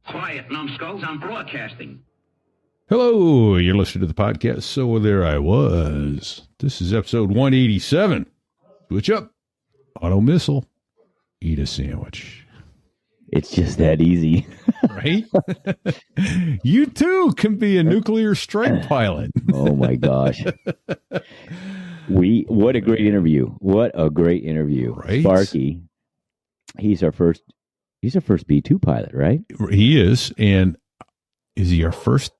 Quiet, numbskulls, I'm broadcasting. Hello, you're listening to the podcast, So There I Was. This is episode 187. Switch up. Auto missile. Eat a sandwich. It's just that easy. Right? You too can be a nuclear strike pilot. Oh my gosh. What a great interview. What a great interview. Right? Sparky, he's our first B-2 pilot, right? He is. And is he our first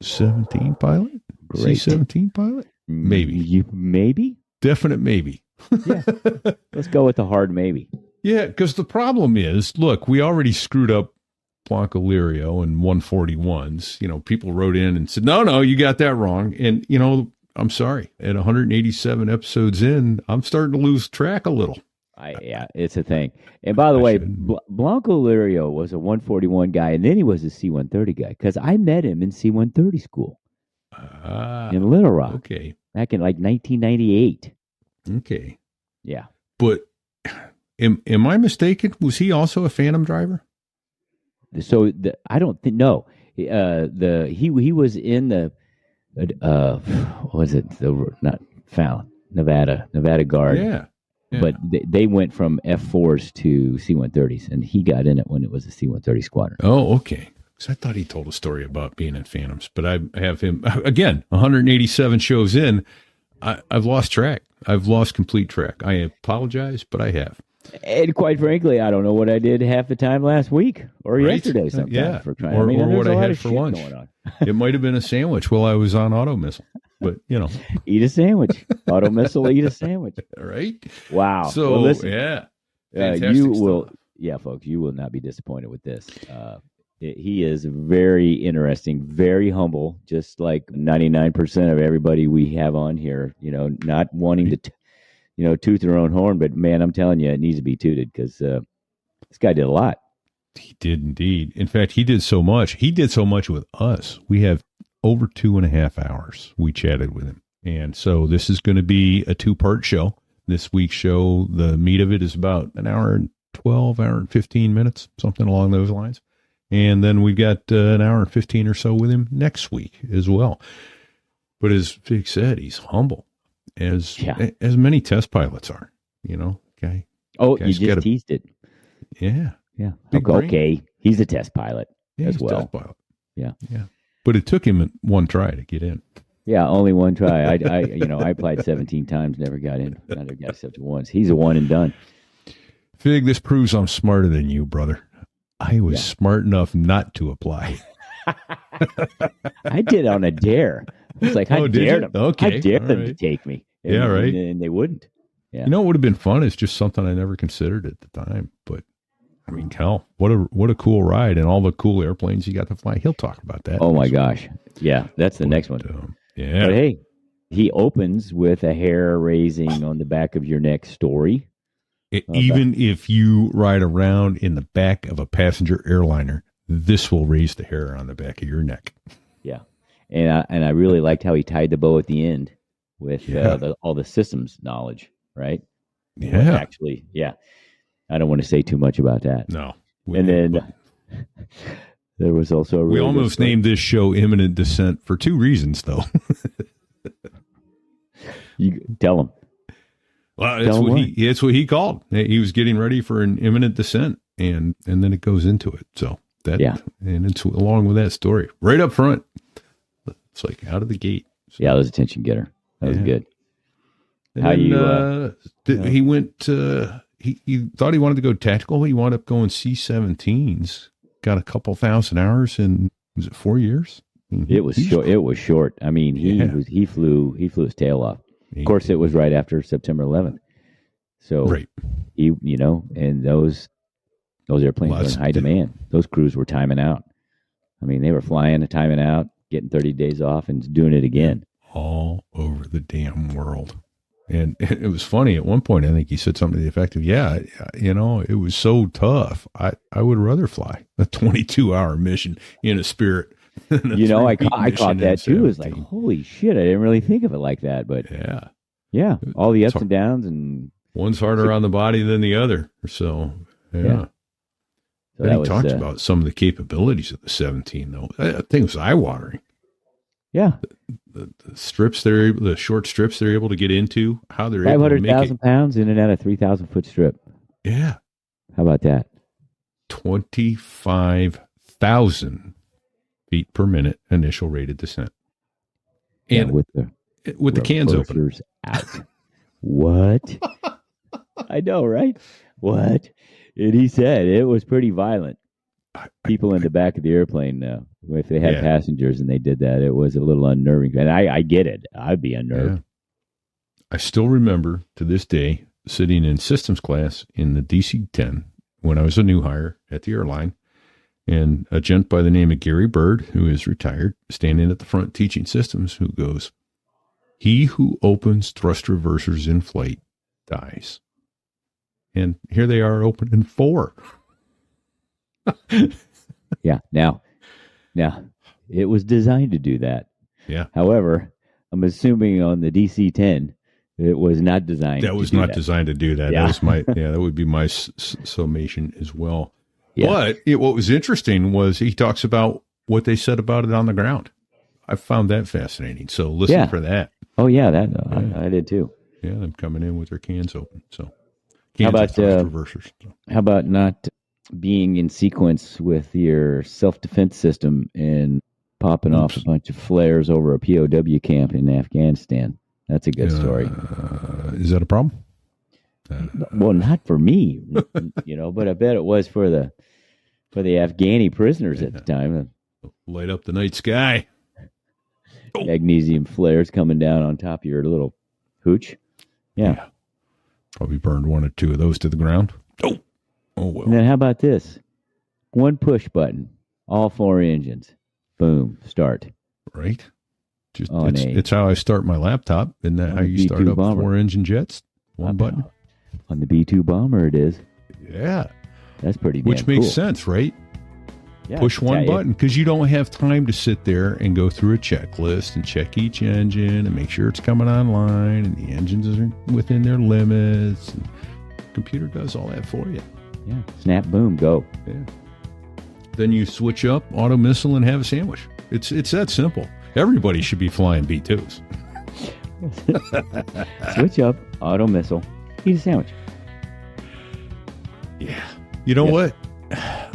17 pilot? Great. C-17 pilot? Maybe. Maybe? Definite maybe. Yeah. Let's go with the hard maybe. Yeah, because the problem is, look, we already screwed up Blanco Lirio and 141s. You know, people wrote in and said, no, you got that wrong. And, you know, I'm sorry. At 187 episodes in, I'm starting to lose track a little. Yeah, it's a thing. And by the way, Blanco Lirio was a 141 guy, and then he was a C-130 guy, because I met him in C-130 school in Little Rock. Okay. Back in like 1998. Okay. Yeah. But am I mistaken? Was he also a Phantom driver? So I don't think, no. He was in the what was it? Not Fallon, Nevada Guard. Yeah. But they went from F4s to C-130s, and he got in it when it was a C-130 squadron. Oh, okay. Because I thought he told a story about being in Phantoms, but I have him again. 187 shows in, I've lost track. I've lost complete track. I apologize, but I have. And quite frankly, I don't know what I did half the time last week or yesterday. Sometimes, yeah, for trying. or what I had of for shit lunch. Going on. It might have been a sandwich while I was on auto missile, but you know, eat a sandwich. Auto missile, eat a sandwich. Right? Wow. So well, listen, fantastic will. stuff. Yeah, folks, you will not be disappointed with this. He is very interesting, very humble, just like 99% of everybody we have on here. You know, not wanting to, toot their own horn, but man, I'm telling you, it needs to be tooted because this guy did a lot. He did indeed. In fact, he did so much. He did so much with us. We have over 2.5 hours we chatted with him. And so this is going to be a 2-part show. This week's show, the meat of it is about an hour and 12, hour and 15 minutes, something along those lines. And then we've got an hour and 15 or so with him next week as well. But as Vic said, he's humble, as many test pilots are, Okay. Oh, you just teased it. Yeah. Yeah. Okay. He's a test pilot as well. Test pilot. Yeah. Yeah. But it took him one try to get in. Yeah, only one try. I applied 17 times, never got in. Never got accepted once. He's a one and done. Fig, this proves I'm smarter than you, brother. I was smart enough not to apply. I did on a dare. It's like I dared them. Okay. I dared them to take me. And, right. And they wouldn't. Yeah. You know what would have been fun? It's just something I never considered at the time. But I mean, hell, what a cool ride and all the cool airplanes you got to fly. He'll talk about that. Oh my gosh. Yeah, that's the next one. Yeah. But hey, he opens with a hair raising on the back of your neck story. Even if you ride around in the back of a passenger airliner, this will raise the hair on the back of your neck. Yeah. And I really liked how he tied the bow at the end with all the systems knowledge, right? Yeah. Actually, yeah. I don't want to say too much about that. No. And then there was also a really we almost named this show Imminent Descent for 2 reasons, though. You tell him. Well, it's what he called. He was getting ready for an imminent descent, and then it goes into it. So and it's along with that story right up front. It's like out of the gate. So, yeah, that was a attention getter. That was good. And he went. He thought he wanted to go tactical. He wound up going C-17s. Got a couple thousand hours in, was it 4 years? It was short. It was short. I mean, he flew his tail off. Of course, it was right after September 11th. So, and those airplanes were in high demand. Those crews were timing out. I mean, they were flying and timing out, getting 30 days off, and doing it again. All over the damn world. And it was funny. At one point, I think he said something to the effect of, it was so tough. I would rather fly a 22-hour mission in a Spirit. I caught that too. It was like, holy shit, I didn't really think of it like that. But yeah, all the ups and downs. And one's harder on the body than the other. So, yeah. So he talks about some of the capabilities of the 17, though. I think it was eye-watering. Yeah. The strips the short strips they're able to get into, how they're able to make it. 500,000 pounds in and out of 3,000-foot strip. Yeah. How about that? 25,000 feet per minute initial rated descent. And with the cans open. Out. What? I know, right? What? And he said it was pretty violent. People in the back of the airplane, if they had passengers and they did that, it was a little unnerving. And I get it. I'd be unnerved. Yeah. I still remember to this day sitting in systems class in the DC-10 when I was a new hire at the airline, and a gent by the name of Gary Bird, who is retired, standing at the front teaching systems, who goes, "He who opens thrust reversers in flight dies." And here they are opening 4. Yeah. Now, it was designed to do that. Yeah. However, I'm assuming on the DC-10, it was not designed. That was not designed to do that. Yeah. That was that would be my summation as well. Yeah. But what was interesting was he talks about what they said about it on the ground. I found that fascinating. So listen for that. Oh yeah, I did too. Yeah, them coming in with their cans open. So how about reversers? How about not being in sequence with your self-defense system and popping off a bunch of flares over a POW camp in Afghanistan? That's a good story. Is that a problem? Well, not for me, but I bet it was for the Afghani prisoners at the time. Light up the night sky. Magnesium flares coming down on top of your little hooch. Yeah. Probably burned 1 or 2 of those to the ground. Oh well. And then how about this? One push button, all 4 engines. Boom, start. Right. It's how I start my laptop. Isn't that how you start up bomber. 4 engine jets? One button. On the B-2 bomber it is. Yeah. That's pretty damn Which makes cool. sense, right? Yeah, push one button because you don't have time to sit there and go through a checklist and check each engine and make sure it's coming online and the engines are within their limits. And the computer does all that for you. Yeah. Snap, boom, go. Yeah. Then you switch up, auto missile, and have a sandwich. It's that simple. Everybody should be flying B-2s. Switch up, auto missile, eat a sandwich. Yeah. You know what?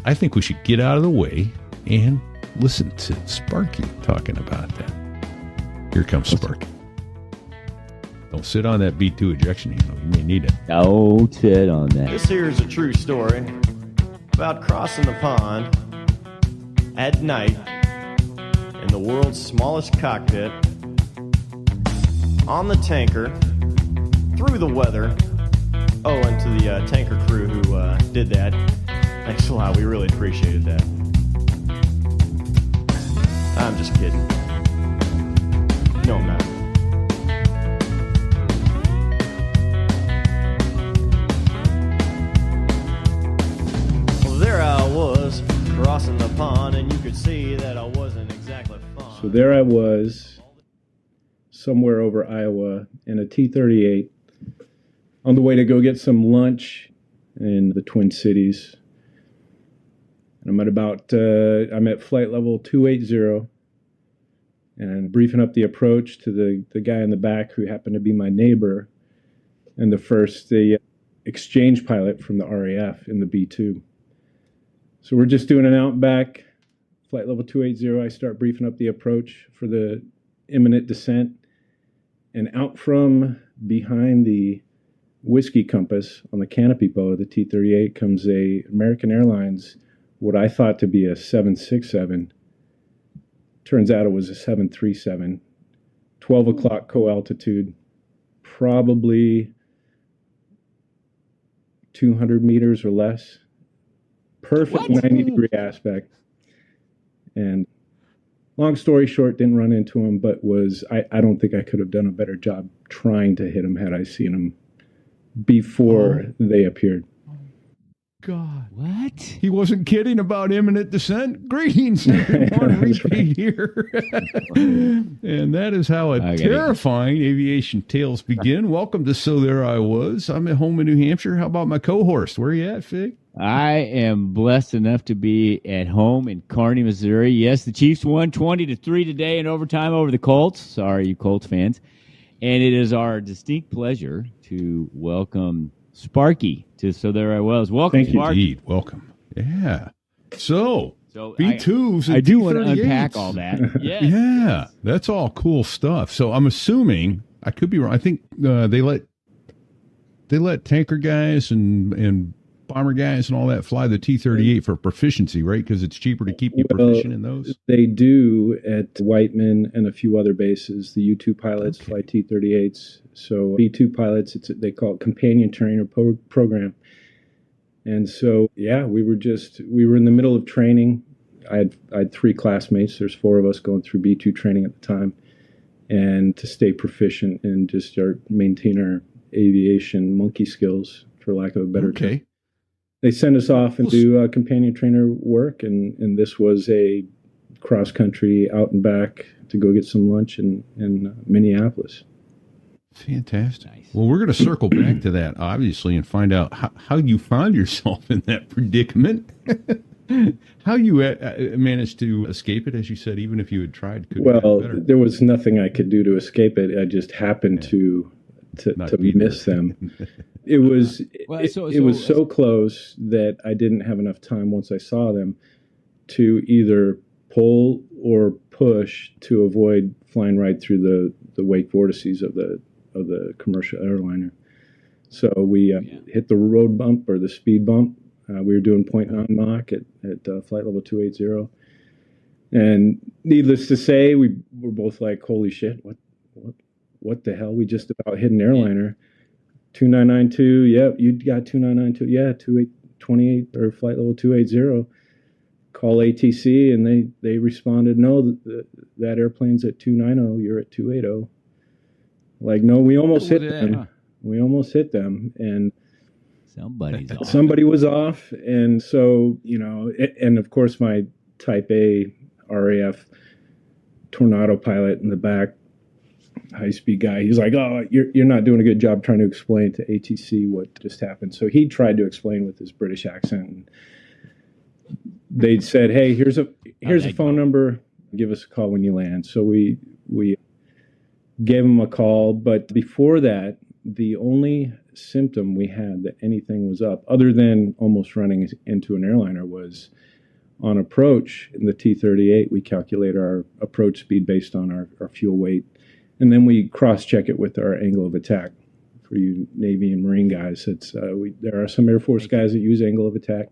I think we should get out of the way and listen to Sparky talking about that. Here comes Sparky. Don't sit on that B-2 ejection handle. You may need it. Don't sit on that. This here is a true story about crossing the pond at night in the world's smallest cockpit on the tanker through the weather. Oh, and to the tanker crew who did that, thanks a lot. We really appreciated that. I'm just kidding. No, I'm not. Well, there I was crossing the pond, and you could see that I wasn't exactly fun. So there I was, somewhere over Iowa, in a T-38, on the way to go get some lunch in the Twin Cities. And I'm at flight level 280 and briefing up the approach to the guy in the back who happened to be my neighbor and the exchange pilot from the RAF in the B-2. So we're just doing an out and back, flight level 280. I start briefing up the approach for the imminent descent. And out from behind the whiskey compass on the canopy bow of the T-38 comes a American Airlines, what I thought to be a 767. Turns out it was a 737. 12 o'clock co-altitude, probably 200 meters or less. Perfect 90-degree aspect. And long story short, didn't run into him, but I don't think I could have done a better job trying to hit him had I seen him before they appeared. God. What? He wasn't kidding about imminent descent. Greetings, everyone. Repeat here. And that is how a terrifying aviation tales begin. Welcome to So There I Was. I'm at home in New Hampshire. How about my co-host? Where are you at, Fig? I am blessed enough to be at home in Kearney, Missouri. Yes, the Chiefs won 20-3 today in overtime over the Colts. Sorry, you Colts fans. And it is our distinct pleasure to welcome Sparky to So There I Was. Welcome, Thank you, Sparky. indeed. Welcome. Yeah. So B2s. I do want to unpack all that. Yes. Yeah, that's all cool stuff. So I'm assuming, I could be wrong. I think they let tanker guys and bomber guys and all that fly the T-38 for proficiency, right? Because it's cheaper to keep you proficient in those. They do at Whiteman and a few other bases. The U-2 pilots fly T-38s. So B-2 pilots, they call it companion trainer program. And so, yeah, we were in the middle of training. I had 3 classmates. There's 4 of us going through B-2 training at the time. And to stay proficient and just maintain our aviation monkey skills, for lack of a better term. They send us off and do companion trainer work, and this was a cross-country out and back to go get some lunch in Minneapolis. Fantastic. Nice. Well, we're going to circle back to that, obviously, and find out how you found yourself in that predicament. How you managed to escape it, as you said, even if you had tried. Well, there was nothing I could do to escape it. I just happened to miss them. It was so close that I didn't have enough time once I saw them to either pull or push to avoid flying right through the wake vortices of the commercial airliner. So we hit the road bump or the speed bump. We were doing 0.9 Mach at flight level 280. And needless to say, we were both like, holy shit, what the hell? We just about hit an airliner. 2992, yep, you got 2992, yeah, 28 or flight level 280. Call ATC, and they responded, no, that airplane's at 290, you're at 280. Like, no, we almost hit them. We almost hit them, and somebody was off, and so, and of course my Type A RAF Tornado pilot in the back, high-speed guy, he's like, oh, you're not doing a good job trying to explain to ATC what just happened. So he tried to explain with his British accent, and they said, hey, here's a phone number, give us a call when you land. So we gave him a call, but before that, the only symptom we had that anything was up, other than almost running into an airliner, was on approach in the T-38. We calculate our approach speed based on our fuel weight, and then we cross-check it with our angle of attack. For you Navy and Marine guys, there are some Air Force guys that use angle of attack,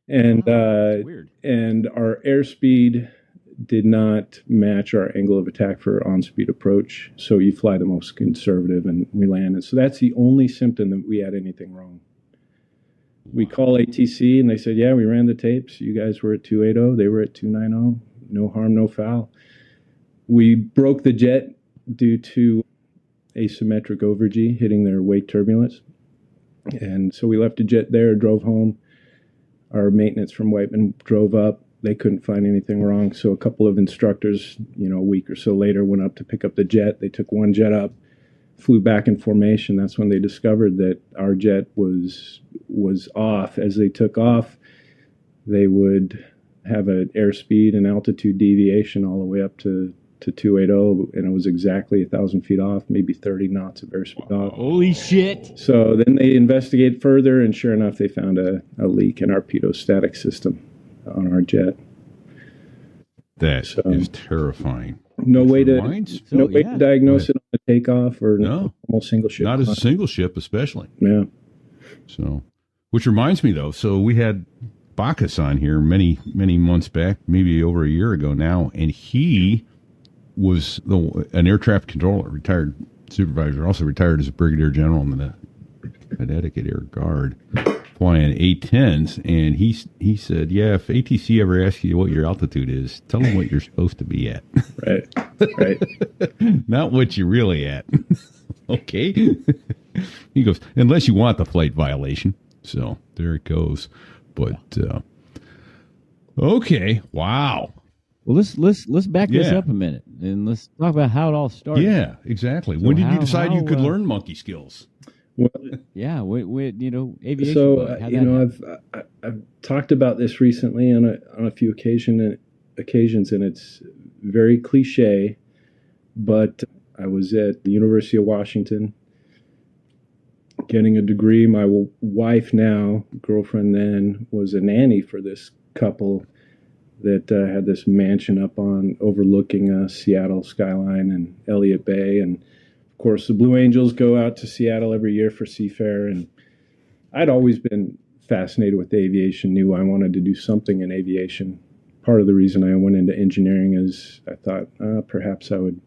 and weird. And our airspeed did not match our angle of attack for on-speed approach. So you fly the most conservative, and we landed. So that's the only symptom that we had anything wrong. We call ATC, and they said, yeah, we ran the tapes. You guys were at 280. They were at 290. No harm, no foul. We broke the jet due to asymmetric over-G hitting their wake turbulence. And so we left the jet there, drove home. Our maintenance from Whiteman drove up. They couldn't find anything wrong. So a couple of instructors, a week or so later, went up to pick up the jet. They took one jet up, flew back in formation. That's when they discovered that our jet was off. As they took off, they would have an airspeed and altitude deviation all the way up to 280, and it was exactly 1,000 feet off, maybe 30 knots of airspeed off. Holy shit. So then they investigated further, and sure enough, they found a leak in our pitot-static system on our jet. That is terrifying. No way to diagnose it on a takeoff or almost single ship. Not as a single ship, especially. Yeah. So, which reminds me, though, so we had Bacchus on here many, many months back, maybe over a year ago now, and he was an air traffic controller, retired supervisor, also retired as a brigadier general in the Connecticut Air Guard, flying A-10s, and he said, yeah, if ATC ever asks you what your altitude is, tell them what you're supposed to be at. Right. Not what you're really at. Okay. He goes, unless you want the flight violation. So there it goes. But okay, wow. Well, let's back this up a minute and let's talk about how it all started. Yeah, exactly. So when did you decide you could learn monkey skills? Well, Yeah, aviation. so Bug. How'd that happen? I've talked about this recently on a few occasions, and it's very cliche, but I was at the University of Washington getting a degree. My wife now, girlfriend then, was a nanny for this couple that had this mansion up on overlooking Seattle skyline and Elliott Bay. And of course, the Blue Angels go out to Seattle every year for Seafair. And I'd always been fascinated with aviation, knew I wanted to do something in aviation. Part of the reason I went into engineering is I thought perhaps I would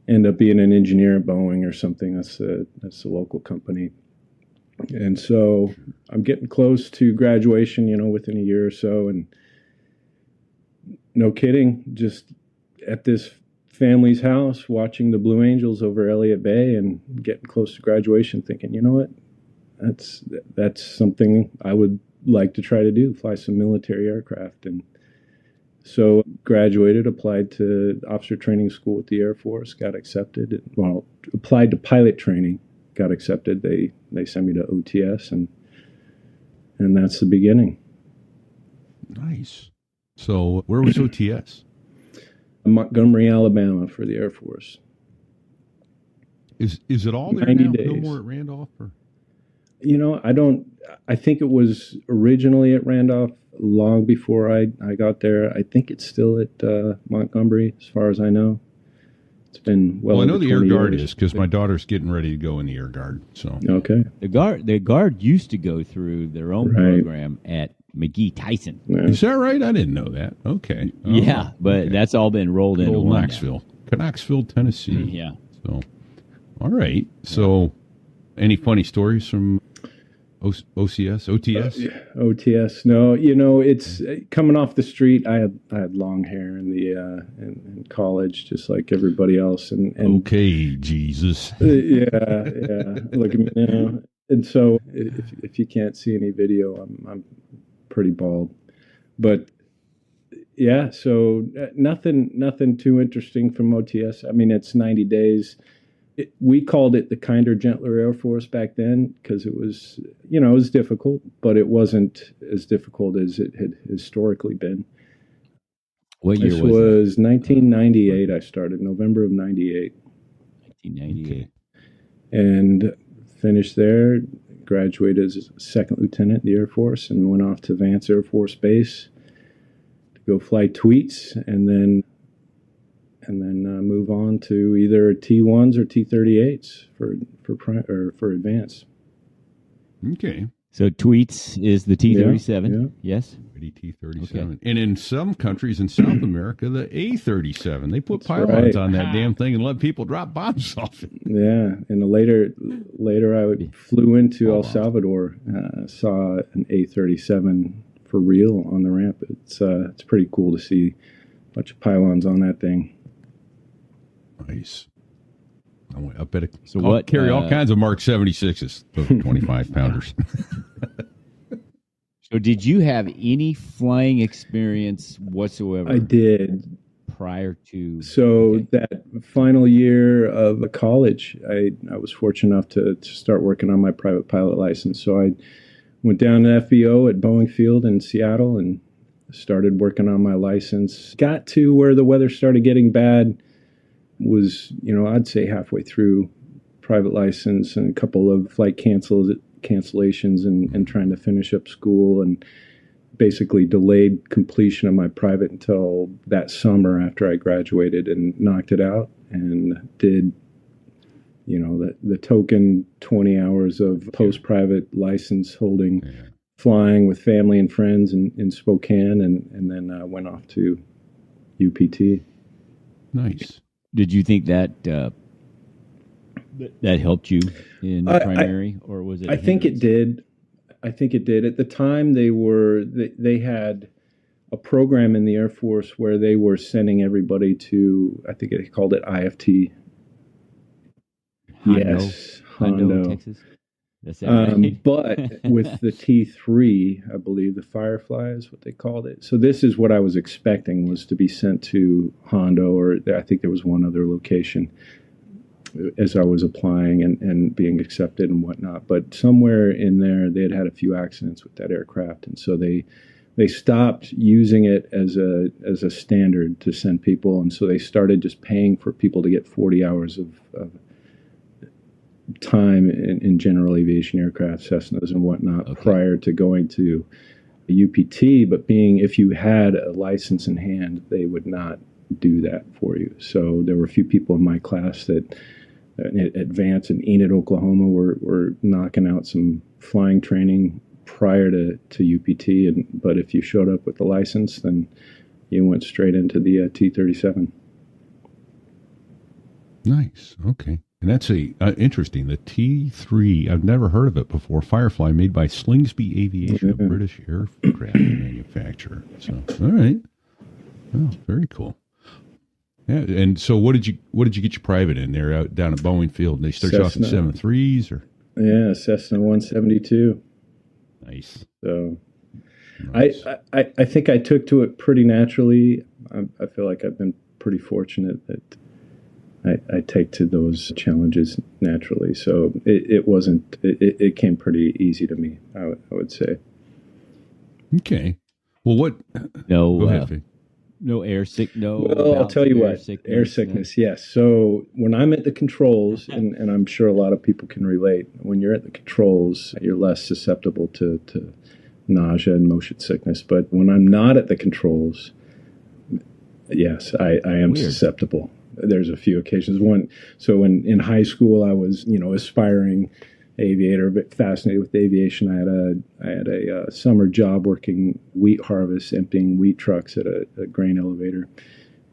end up being an engineer at Boeing or something. That's the local company. And so I'm getting close to graduation, within a year or so. And no kidding, just at this family's house, watching the Blue Angels over Elliott Bay and getting close to graduation, thinking, you know what, that's something I would like to try to do, fly some military aircraft. And so graduated, applied to officer training school with the Air Force, got accepted. Well, applied to pilot training, got accepted. They sent me to OTS, and that's the beginning. Nice. So where was OTS? Montgomery, Alabama, for the Air Force. Is it all there 90 now? days. No more at Randolph? Or? I think it was originally at Randolph long before I got there. I think it's still at Montgomery, as far as I know. It's been well. I know the Air Guard years. is, because my daughter's getting ready to go in the Air Guard. So okay, the Guard used to go through their own program at McGee Tyson. Yeah. Is that right? I didn't know that. Okay. Oh, yeah, but that's all been rolled into one. Knoxville, Tennessee. Yeah. So, all right. So, any funny stories from OTS? OTS. No, it's coming off the street. I had long hair in college, just like everybody else. And okay, Jesus. Yeah. Look at me now. And so, if you can't see any video, I'm pretty bald. But yeah, so nothing too interesting from OTS. I mean, it's 90 days. We called it the kinder, gentler Air Force back then because it was, it was difficult, but it wasn't as difficult as it had historically been. What year this was that? 1998. I started November of 98. 1998. Okay. And finished there, graduated as a second lieutenant in the Air Force and went off to Vance Air Force Base to go fly tweets and then move on to either T1s or T38s for advance. Okay. So tweets is the T-37. Yeah. Yes. T-37. Okay. And Okay. in some countries in South America, the A-37. They put pylons on that damn thing and let people drop bombs off it. Yeah. And later I flew into El Salvador, saw an A-37 for real on the ramp. It's pretty cool to see a bunch of pylons on that thing. Nice. I bet it carry all kinds of Mark 76s, those 25-pounders. So did you have any flying experience whatsoever? I did. Prior to... So that final year of college, I was fortunate enough to start working on my private pilot license. So I went down to FBO at Boeing Field in Seattle and started working on my license. Got to where the weather started getting bad. Was, I'd say halfway through private license and a couple of flight cancellations and trying to finish up school, and basically delayed completion of my private until that summer after I graduated and knocked it out and did, the token 20 hours of post-private license holding, flying with family and friends in Spokane, and then went off to UPT. Nice. Did you think that helped you in the primary, or was it? I think it did. At the time, they had a program in the Air Force where they were sending everybody to, I think they called it IFT. Hondo, Texas. That's right. But with the T3, I believe the Firefly is what they called it. So this is what I was expecting, was to be sent to Hondo, or I think there was one other location. as I was applying and being accepted and whatnot. But somewhere in there, they had a few accidents with that aircraft, and so they stopped using it as a standard to send people, and so they started just paying for people to get 40 hours of time in general aviation aircraft, Cessnas and whatnot, prior to going to a UPT. But if you had a license in hand, they would not do that for you. So there were a few people in my class that advanced in Enid, Oklahoma, were knocking out some flying training prior to UPT. But if you showed up with the license, then you went straight into the T-37. Nice. Okay. And that's interesting. The T3, I've never heard of it before. Firefly, made by Slingsby Aviation, a British aircraft manufacturer. So, all right. Oh, very cool. Yeah. And so, what did you get your private in there out down at Boeing Field? They start you off in 7.3s, or? Yeah, Cessna 172. Nice. So, nice. I think I took to it pretty naturally. I feel like I've been pretty fortunate that I take to those challenges naturally. So it came pretty easy to me, I would say. Okay. Well, what? No, go ahead, no air sick. No. Well, I'll tell you what. Air sickness. Yes. So when I'm at the controls, and I'm sure a lot of people can relate, when you're at the controls, you're less susceptible to nausea and motion sickness. But when I'm not at the controls, yes, I am susceptible. There's a few occasions. So in high school, I was, aspiring aviator, but fascinated with aviation. I had a summer job working wheat harvest, emptying wheat trucks at a grain elevator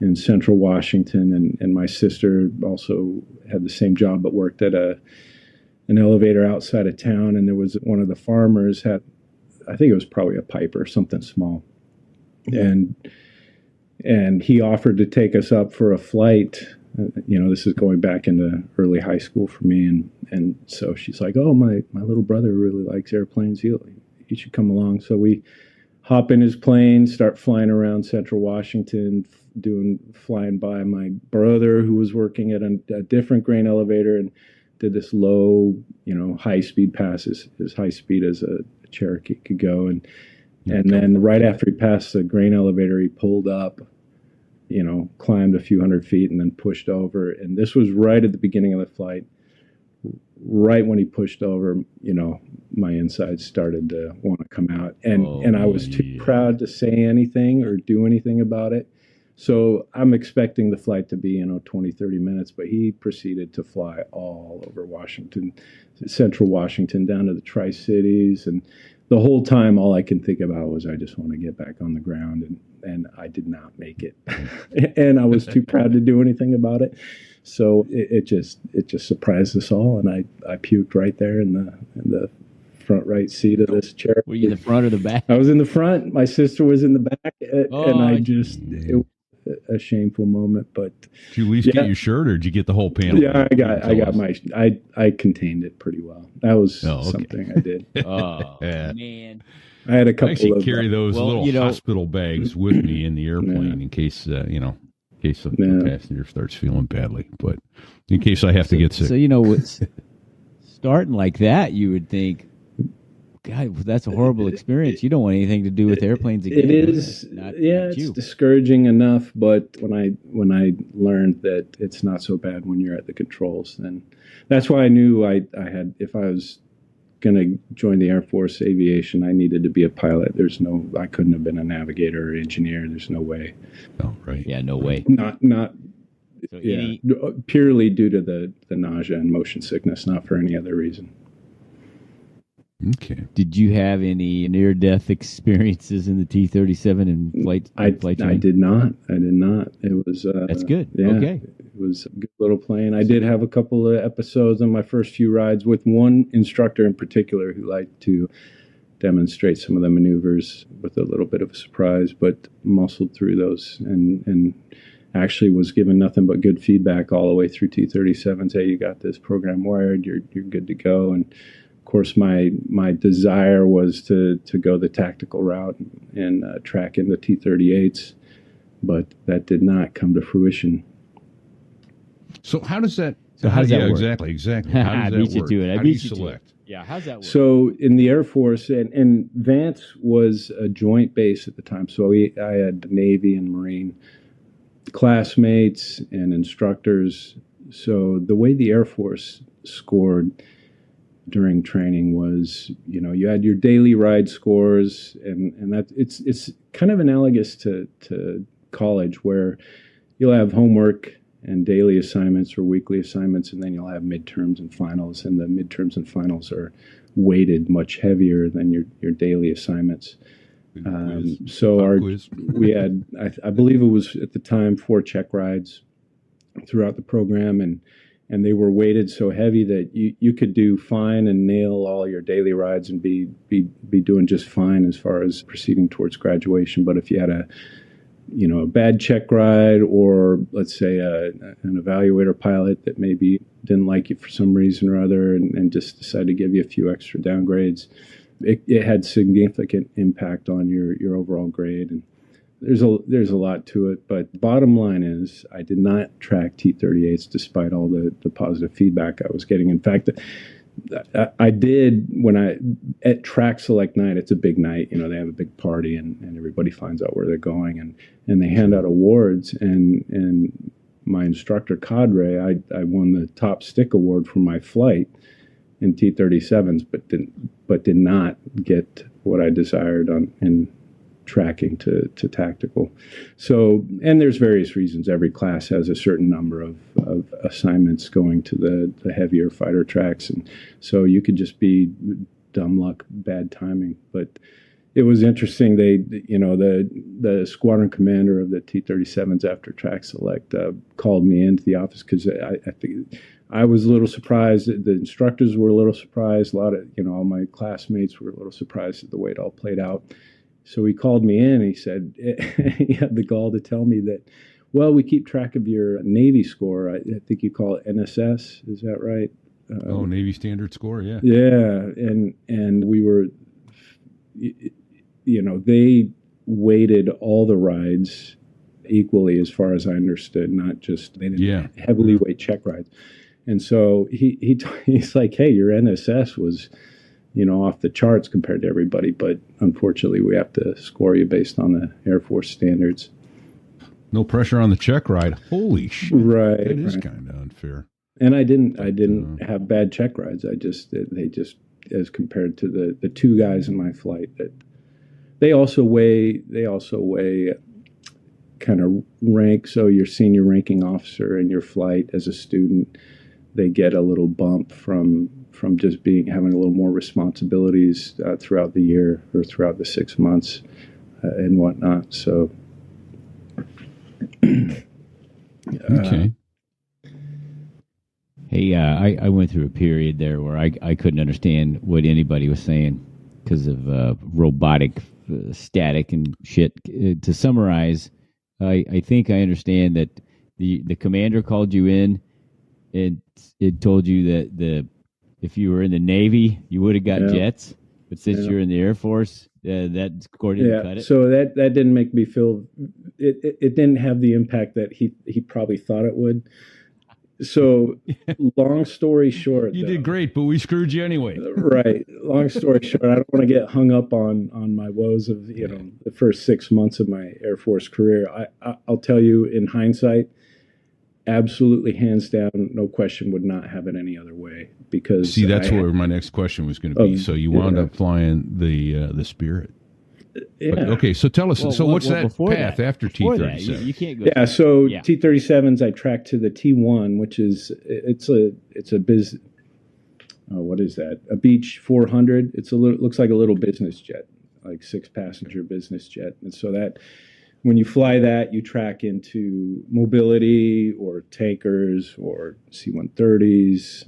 in central Washington. And my sister also had the same job, but worked at an elevator outside of town. And there was one of the farmers I think it was probably a Piper, something small. And he offered to take us up for a flight. This is going back into early high school for me. And so she's like, oh, my little brother really likes airplanes. He should come along. So we hop in his plane, start flying around central Washington, flying by my brother who was working at a different grain elevator, and did this low, high-speed passes, as high speed as a Cherokee could go. And then right after he passed the grain elevator, he pulled up, climbed a few hundred feet and then pushed over. And this was right at the beginning of the flight. Right when he pushed over, my insides started to want to come out. And I was too proud to say anything or do anything about it. So I'm expecting the flight to be, 20, 30 minutes, but he proceeded to fly all over Washington, central Washington, down to the Tri-Cities. And the whole time, all I can think about was, I just want to get back on the ground. And I did not make it. And I was too proud to do anything about it. So it just surprised us all. And I puked right there in the front right seat of this chair. Were you in the front or the back? I was in the front. My sister was in the back. It was a shameful moment, but did you at least get your shirt, or did you get the whole panel? Yeah, I contained it pretty well. That was something I did. Oh man, I had a couple. I actually carry those little hospital bags with me in the airplane in case the passenger starts feeling badly, but in case I have to get sick. So starting like that, you would think, God, that's a horrible experience. You don't want anything to do with airplanes again. It is, it's discouraging enough. But when I learned that it's not so bad when you're at the controls, then that's why I knew I had, if I was going to join the Air Force aviation, I needed to be a pilot. I couldn't have been a navigator or engineer. There's no way. Oh, right. Yeah, no way. Not. So purely due to the nausea and motion sickness, not for any other reason. Okay. Did you have any near-death experiences in the T-37 in flight? I did not. It was. That's good. Yeah, okay. It was a good little plane. I did have a couple of episodes on my first few rides with one instructor in particular who liked to demonstrate some of the maneuvers with a little bit of a surprise, but muscled through those and actually was given nothing but good feedback all the way through T-37s. Hey, you got this program wired. You're good to go. And of course, my desire was to go the tactical route and track into T-38s, but that did not come to fruition. So how does that So how does that work? Exactly. How does I beat that you work? to it. How do you select? Yeah, how's that work? So in the Air Force, and Vance was a joint base at the time. So I had Navy and Marine classmates and instructors. So the way the Air Force scored during training was, you had your daily ride scores, and that it's kind of analogous to college, where you'll have homework and daily assignments or weekly assignments, and then you'll have midterms and finals, and the midterms and finals are weighted much heavier than your daily assignments. So we had, I believe it was at the time 4 check rides throughout the program, and they were weighted so heavy that you could do fine and nail all your daily rides and be doing just fine as far as proceeding towards graduation. But if you had a bad check ride, or let's say an evaluator pilot that maybe didn't like you for some reason or other, and just decided to give you a few extra downgrades, it had significant impact on your overall grade. And there's a lot to it, but bottom line is I did not track T-38s despite all the positive feedback I was getting. In fact, I did at track select night. It's a big night, they have a big party, and everybody finds out where they're going, and they hand out awards, and my instructor cadre, I won the top stick award for my flight in T-37s, but did not get what I desired in tracking to tactical. So, and there's various reasons. Every class has a certain number of assignments going to the heavier fighter tracks, and so you could just be dumb luck, bad timing. But it was interesting. They, the squadron commander of the T-37s after track select called me into the office, because I think I was a little surprised. The instructors were a little surprised. A lot of, all my classmates were a little surprised at the way it all played out. So he called me in, and he said, he had the gall to tell me that, well, we keep track of your Navy score. I think you call it NSS. Is that right? Navy standard score. Yeah. Yeah. And we were, they weighted all the rides equally, as far as I understood, not just, they didn't heavily weight check rides. And so he's like, hey, your NSS was, off the charts compared to everybody, but unfortunately we have to score you based on the Air Force standards. No pressure on the check ride. Holy shit. Right. It is kind of unfair. And I didn't have bad check rides. They just, as compared to the 2 guys in my flight, that they also weigh kind of rank. So your senior ranking officer in your flight as a student, they get a little bump from just having a little more responsibilities throughout the year or throughout the 6 months and whatnot. So, okay. Hey, I went through a period there where I couldn't understand what anybody was saying because of robotic static and shit. To summarize, I think I understand that the commander called you in, and it told you that if you were in the Navy, you would have got jets, but since you're in the Air Force, that score didn't cut it. So that didn't make me feel. It didn't have the impact that he probably thought it would. So, long story short, you did great, but we screwed you anyway. Right. Long story short, I don't want to get hung up on my woes of the first 6 months of my Air Force career. I'll tell you, in hindsight, absolutely, hands down, no question, would not have it any other way. Because that's where my next question was going to be. So you wound up flying the Spirit. Yeah. But, okay, so tell us. What's that path after T-37? You can't go. Yeah. So T-37s, I tracked to the T1, which is it's a biz. What is that? A Beech 400. Looks like a little business jet, like 6-passenger business jet. And so that when you fly that, you track into mobility or tankers or C-130s,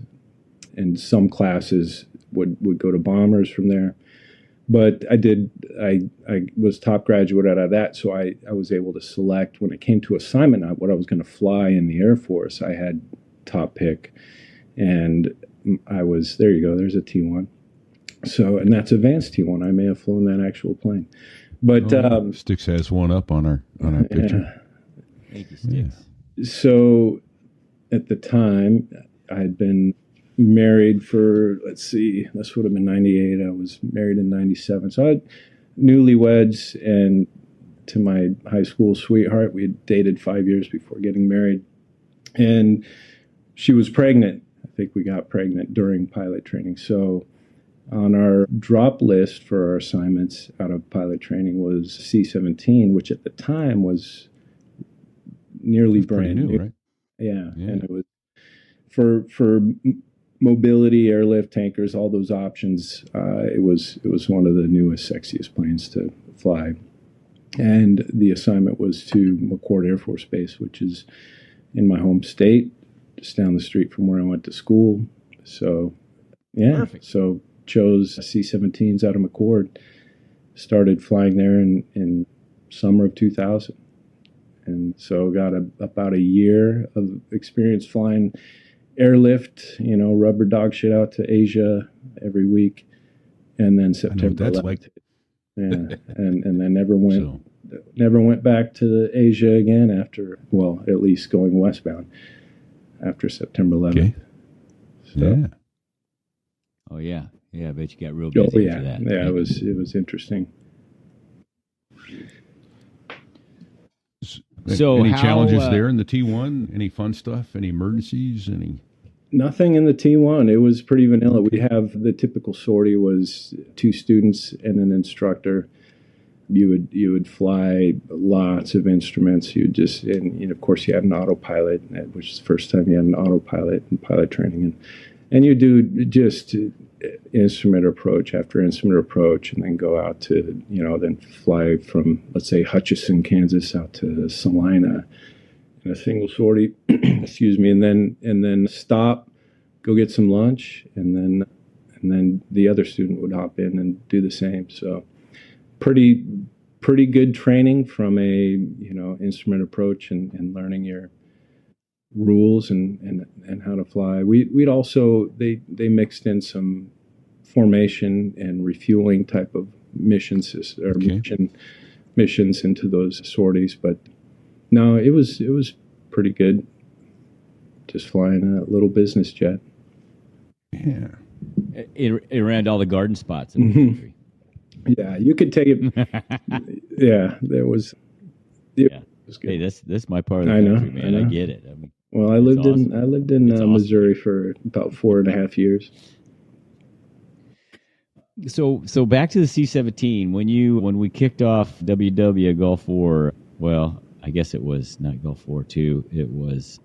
and some classes would go to bombers from there. But I was top graduate out of that, so I was able to select, when it came to assignment night, what I was going to fly in the Air Force. I had top pick, and there you go, there's a T1. So, and that's advanced T1. I may have flown that actual plane. But Sticks has one up on our picture. Thank you, Sticks. So at the time, I had been married for, let's see, this would have been 98. I was married in 97. So I had newlyweds, and to my high school sweetheart, we had dated 5 years before getting married. And she was pregnant. I think we got pregnant during pilot training. So on our drop list for our assignments out of pilot training was C-17, which at the time was nearly brand new. Right? Yeah, and it was for mobility, airlift, tankers, all those options. It was one of the newest, sexiest planes to fly, and the assignment was to McChord Air Force Base, which is in my home state, just down the street from where I went to school. So, yeah, perfect. So chose C-17s out of McChord. Started flying there in summer of 2000. And so got about a year of experience flying airlift, rubber dog shit out to Asia every week. And then September 11th. Like. Yeah. and then never went back to Asia again after, well, at least going westbound after September 11th. Okay. So, yeah. Oh, yeah. Yeah, I bet you got real busy after that. Yeah, it was interesting. So any challenges there in the T1? Any fun stuff? Any emergencies? Nothing in the T1. It was pretty vanilla. We have the typical sortie was 2 students and an instructor. You would fly lots of instruments. And of course you had an autopilot, which is the first time you had an autopilot in pilot training, and you do just instrument approach after instrument approach, and then go out to, then fly from, let's say, Hutchinson, Kansas, out to Salina in a single sortie, excuse me, and then stop, go get some lunch, and then the other student would hop in and do the same. So pretty good training from a, instrument approach and learning your rules and how to fly. We'd also, they mixed in some formation and refueling type of missions or missions into those sorties, but no, it was pretty good just flying a little business jet. Yeah, it ran all the garden spots in the country. Yeah, you could take it. Yeah, there was. Yeah. Hey, that's my part of the country, man. I get it. Well, I lived in Missouri for about 4.5 years. So back to the C-17. When we kicked off WW Gulf War, well, I guess it was not Gulf War II. It was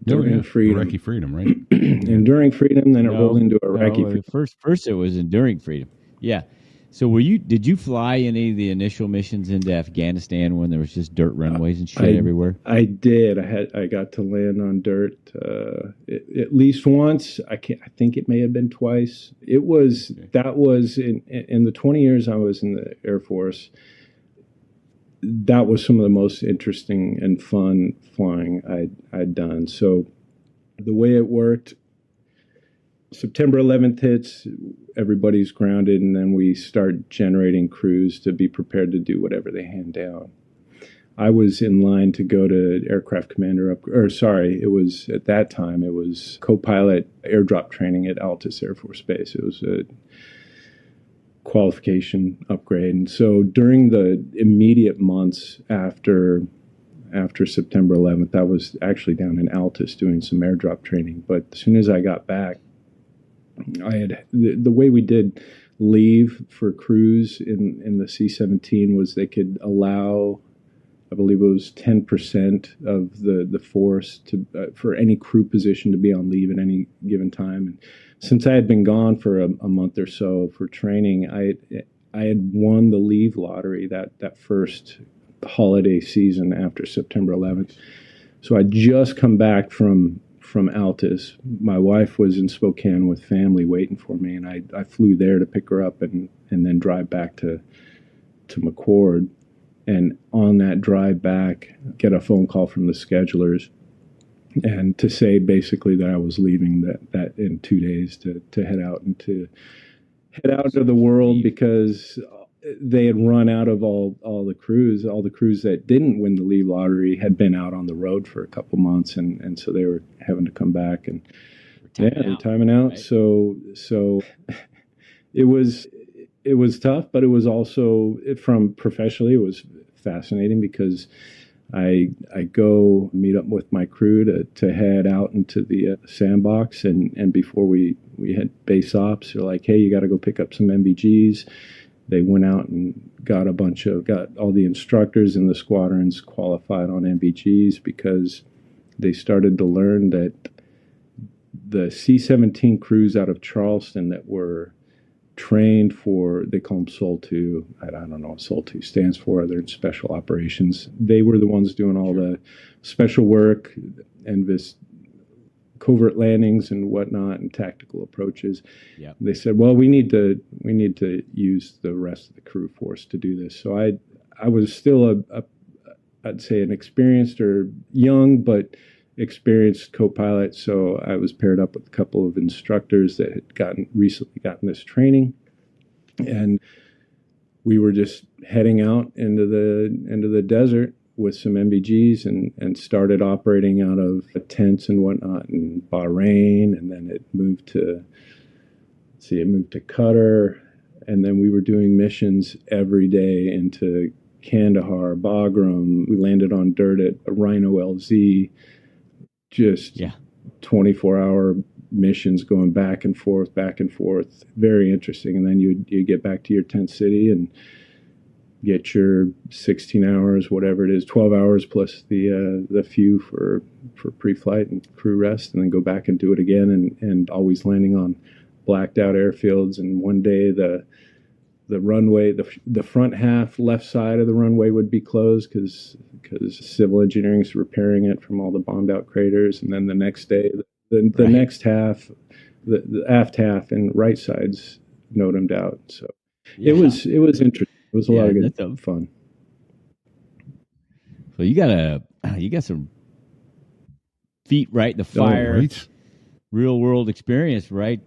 during Freedom. Iraqi Freedom, right? Enduring Freedom, then it rolled into Iraqi Freedom. First it was Enduring Freedom. Yeah. So did you fly any of the initial missions into Afghanistan when there was just dirt runways and shit everywhere? I did. I got to land on dirt at least once. I think it may have been twice. That was in the 20 years I was in the Air Force. That was some of the most interesting and fun flying I'd done. So the way it worked, September 11th hits, everybody's grounded, and then we start generating crews to be prepared to do whatever they hand down. I was in line to go to aircraft commander at that time, it was co-pilot airdrop training at Altus Air Force Base. It was a qualification upgrade. And so during the immediate months after September 11th, I was actually down in Altus doing some airdrop training. But as soon as I got back, the way we did leave for crews in the C-17 was they could allow, I believe it was 10% of the force to for any crew position to be on leave at any given time. And since I had been gone for a month or so for training, I had won the leave lottery that first holiday season after September 11th. So I'd just come back from Altus. My wife was in Spokane with family waiting for me, and I flew there to pick her up and then drive back to McChord. And on that drive back, get a phone call from the schedulers, and to say basically that I was leaving that in 2 days to head out into the world, because they had run out of all the crews. All the crews that didn't win the leave lottery had been out on the road for a couple months, and so they were having to come back. And timing out. Right? So it was tough, but it was also, from professionally, it was fascinating because I go meet up with my crew to head out into the sandbox, and before we had base ops, they're like, hey, you got to go pick up some MVGs. They went out and got all the instructors in the squadrons qualified on MVGs, because they started to learn that the C-17 crews out of Charleston that were trained for, they call them SOL 2. I don't know what SOL 2 stands for. They're in special operations. They were the ones doing all the special work and this covert landings and whatnot and tactical approaches. Yep. They said, well, we need to use the rest of the crew force to do this. So I was still I'd say an experienced or young but experienced co-pilot. So I was paired up with a couple of instructors that had recently gotten this training, and we were just heading out into the desert with some MVGs and started operating out of tents and whatnot in Bahrain, and then it moved to Qatar, and then we were doing missions every day into Kandahar, Bagram. We landed on dirt at Rhino LZ, just 24-hour missions going back and forth. Very interesting. And then you get back to your tent city and get your 16 hours, whatever it is, 12 hours plus the few for pre-flight and crew rest, and then go back and do it again, and always landing on blacked out airfields. And one day the runway, the front half left side of the runway would be closed because civil engineering is repairing it from all the bombed out craters. And then the next day, the next half, the aft half and right sides notamed out. So it was interesting. It was a lot of good fun. So you got some feet right in the fire, real world experience, right?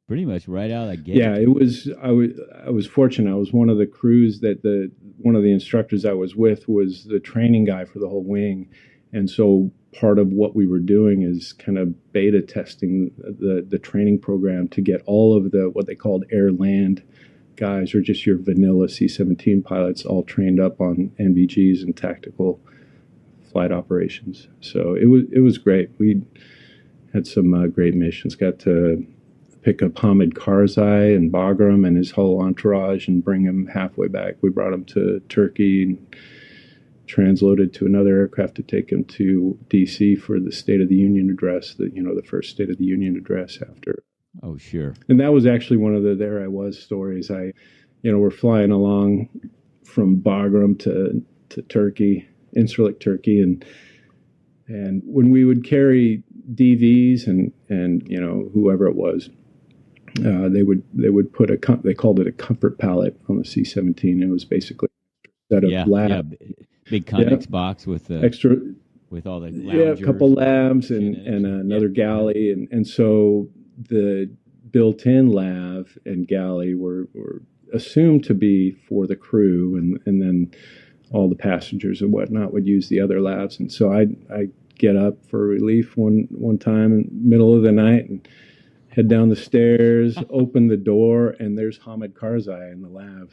Pretty much right out of the gate. Yeah, it was. I was fortunate. I was one of the crews that one of the instructors I was with was the training guy for the whole wing, and so part of what we were doing is kind of beta testing the training program to get all of the what they called air-land guys, or just your vanilla C-17 pilots, all trained up on NVGs and tactical flight operations. So it was great. We had some great missions. Got to pick up Hamid Karzai and Bagram and his whole entourage and bring him halfway back. We brought him to Turkey and transloaded to another aircraft to take him to D.C. for the State of the Union address, the first State of the Union address after. Oh, sure. And that was actually one of the There I Was stories. We're flying along from Bagram to Turkey, Incirlik, Turkey, and when we would carry DVs and whoever it was, they would put they called it a comfort pallet on the C-17. It was basically a set of labs. Big Connex box with extra, with all the loungers, a couple labs and another galley, and so the built-in lav and galley were assumed to be for the crew, and then all the passengers and whatnot would use the other labs. And so I get up for relief one time in the middle of the night and head down the stairs, open the door, and there's Hamid Karzai in the lab.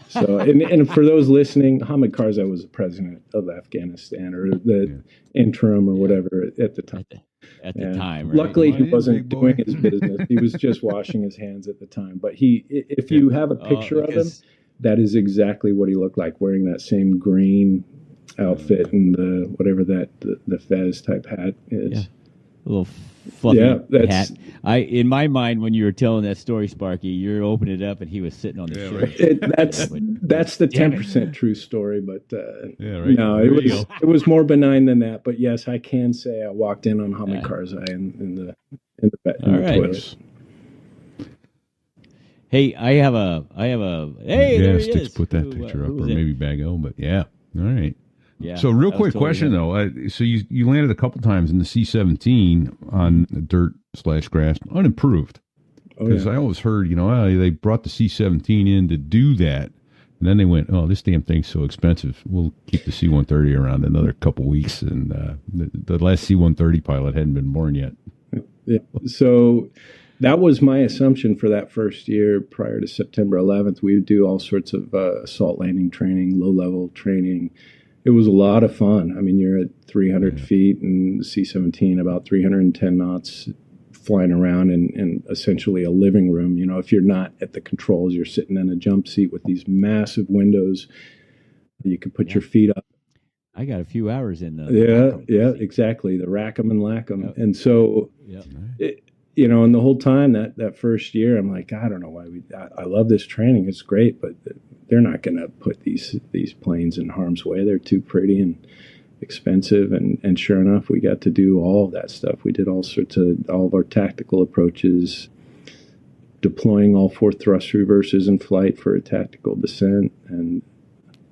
So, and for those listening, Hamid Karzai was the president of Afghanistan, or the interim or whatever at the time. At the time, right? Luckily, he wasn't doing his business. He was just washing his hands at the time. But if you have a picture of him, that is exactly what he looked like, wearing that same green outfit and the fez type hat is. Yeah. A little fluffy hat. In my mind, when you were telling that story, Sparky, you're opening it up and he was sitting on the chair. Right. That's the 10% true story, but no, it was more benign than that. But yes, I can say I walked in on Hamid Karzai in the toilet. Hey, I have a. Hey, there he is. Put that picture up, or maybe Bago. But all right. Yeah. So, real quick question though. So you landed a couple times in the C-17 on dirt/grass, unimproved. Because I always heard, they brought the C-17 in to do that, and then they went, "Oh, this damn thing's so expensive. We'll keep the C-130 around another couple weeks." And the last C-130 pilot hadn't been born yet. Yeah. So that was my assumption for that first year prior to September 11th. We would do all sorts of assault landing training, low-level training. It was a lot of fun. I mean, you're at 300 feet and the C-17 about 310 knots flying around in essentially a living room. If you're not at the controls, you're sitting in a jump seat with these massive windows. You can put your feet up. I got a few hours in the exactly, the rack 'em and lack 'em. And so, and the whole time that first year, I'm like, I don't know why I love this training. It's great, but they're not going to put these planes in harm's way. They're too pretty and expensive. And sure enough, we got to do all of that stuff. We did all of our tactical approaches, deploying all 4 thrust reversers in flight for a tactical descent. And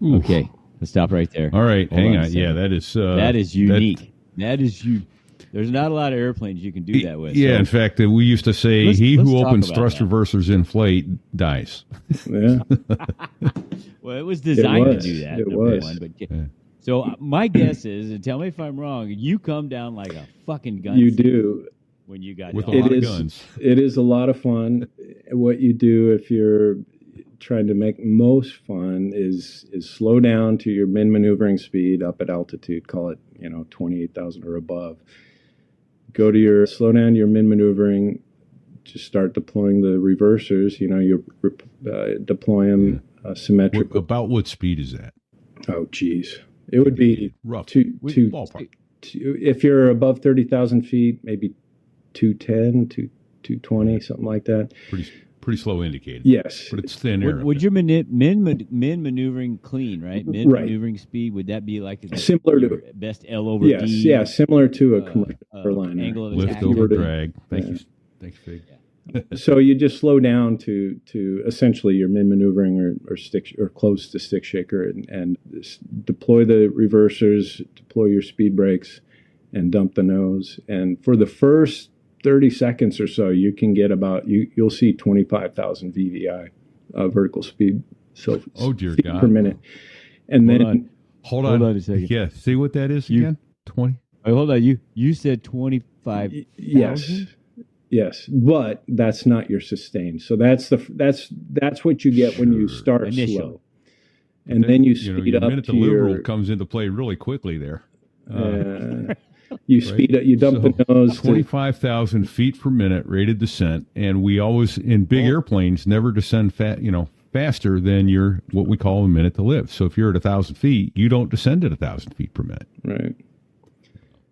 okay, let's stop right there. All right, hang on. Yeah, that is unique. That is you. There's not a lot of airplanes you can do that with. Yeah, so. In fact, we used to say, he who opens thrust reversers in flight dies. Yeah. Well, it was designed to do that. It was. So my guess is, and tell me if I'm wrong, you come down like a fucking gun. You do. When you got with a lot of guns. It is a lot of fun. What you do if you're trying to make most fun is slow down to your min maneuvering speed up at altitude, call it 28,000 or above. Slow down your min maneuvering, just start deploying the reversers. You deploy them symmetrical. About what speed is that? Oh, geez. It would be rough. Ballpark. If you're above 30,000 feet, maybe 210, 220, something like that. Pretty slow indicated. Yes. But it's thin air. Would your min maneuvering clean, right? Min maneuvering speed, would that be like similar to best L over D? Yeah, similar to a commercial airliner. Angle of lift attack. over drag. Thank you. Thanks, Fig. So you just slow down to essentially your min maneuvering or stick or close to stick shaker and deploy the reversers, deploy your speed brakes, and dump the nose. And for the first 30 seconds or so, you can get you'll see 25,000 VVI vertical speed. So dear God, per minute. And hold on a second. Yeah, see what that is again? 20. Wait, hold on. You said 25,000? Yes, but that's not your sustain. So that's what you get when you start slow, and then you speed up. Minute deliverable comes into play really quickly there. You speed up. You dump the nose. 25,000 feet per minute rated descent, and we always in big airplanes never descend faster than your what we call a minute to live. So if you're at 1,000 feet, you don't descend at 1,000 feet per minute. Right.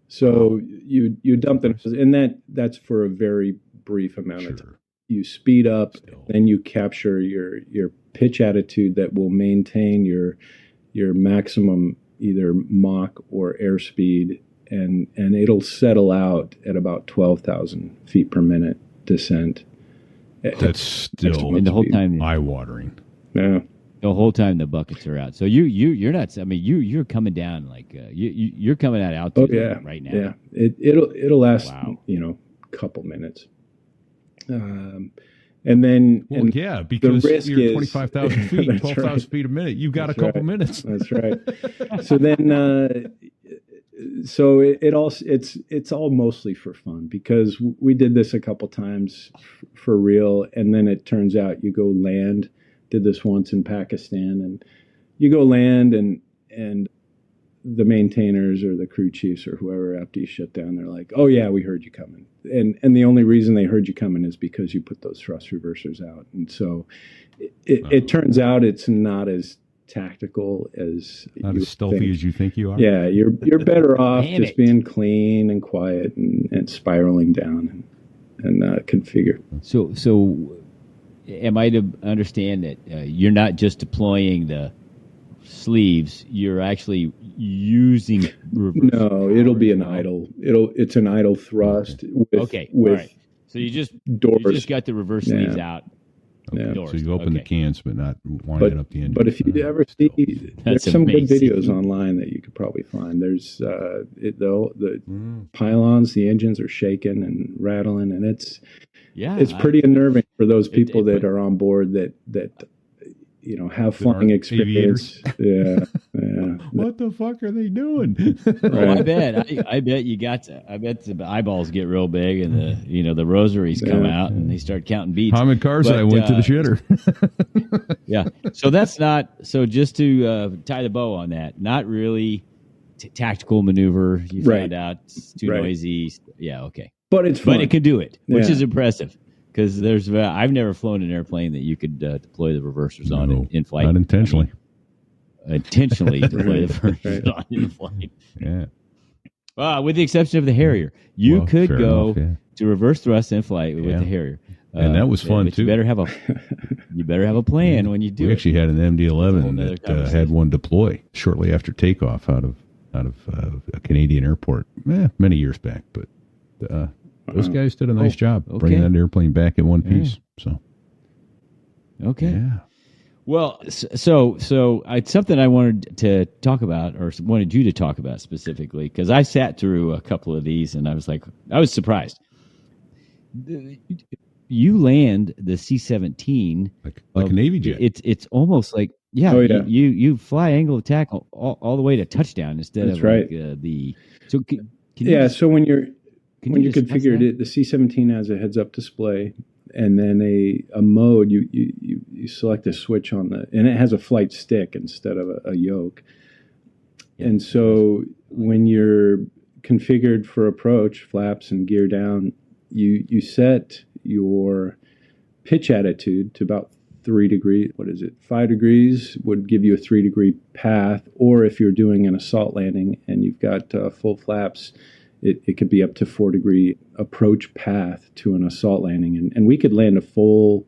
So you dump the nose, and that's for a very brief amount of time. You speed up, then you capture your pitch attitude that will maintain your maximum either Mach or airspeed, and it'll settle out at about 12,000 feet per minute descent. That's still the whole time eye-watering. Yeah. The whole time the buckets are out. So you're not. I mean, you're coming down like you're coming at altitude right now. Yeah, it'll last a couple minutes. And then because the risk you're is 25,000 feet, 12,000 feet a minute. You've got a couple minutes. That's right. So then, it's all mostly for fun because we did this a couple times for real, and then it turns out you go land. Did this once in Pakistan, and you go land and the maintainers or the crew chiefs or whoever after you shut down, they're like, "Oh yeah, we heard you coming," and the only reason they heard you coming is because you put those thrust reversers out, and so it turns out it's not as tactical as not as stealthy as you think you are. Yeah, you're better off just being clean and quiet and spiraling down and configure. So. Am I to understand that you're not just deploying the sleeves? You're actually using reverse. No, it'll be an idle. It's an idle thrust. With, all right. So you just got the reverse sleeves out. Okay. Yeah. So you open the cans, but not winding up the engine. But if you ever see, there's some good videos online that you could probably find. There's the pylons, the engines are shaking and rattling, and it's pretty unnerving for those people that are on board that have flying experience. Yeah. What the fuck are they doing? Well, I bet the eyeballs get real big and the rosaries come out and they start counting beats. Hamid Karzai went to the shitter. Yeah. So that's not, so just to tie the bow on that, not really tactical maneuver. You found out it's too noisy. Yeah. Okay. But it's fun. But it can do it, which is impressive. Because I've never flown an airplane that you could deploy the reversers on in flight. Not intentionally. Intentionally deploy the reversers on in flight. Yeah. With the exception of the Harrier, you could go to reverse thrust in flight with the Harrier, and that was fun too. You better have a plan when you do. We actually had an MD-11 that had one deploy shortly after takeoff out of a Canadian airport many years back, but. Those guys did a nice job bringing that airplane back in one piece. So, Well, so it's something I wanted to talk about, or wanted you to talk about specifically, because I sat through a couple of these and I was surprised. You land the C-17 like a Navy jet. It's almost like you fly angle of attack all the way to touchdown instead of like the. So so when you configured it, the C-17 has a heads-up display, and then a mode. You select a switch and it has a flight stick instead of a yoke. Yeah. And so when you're configured for approach, flaps and gear down, you set your pitch attitude to about 3 degrees. 5 degrees would give you a 3-degree path, or if you're doing an assault landing and you've got full flaps. It could be up to 4-degree approach path to an assault landing. And we could land a full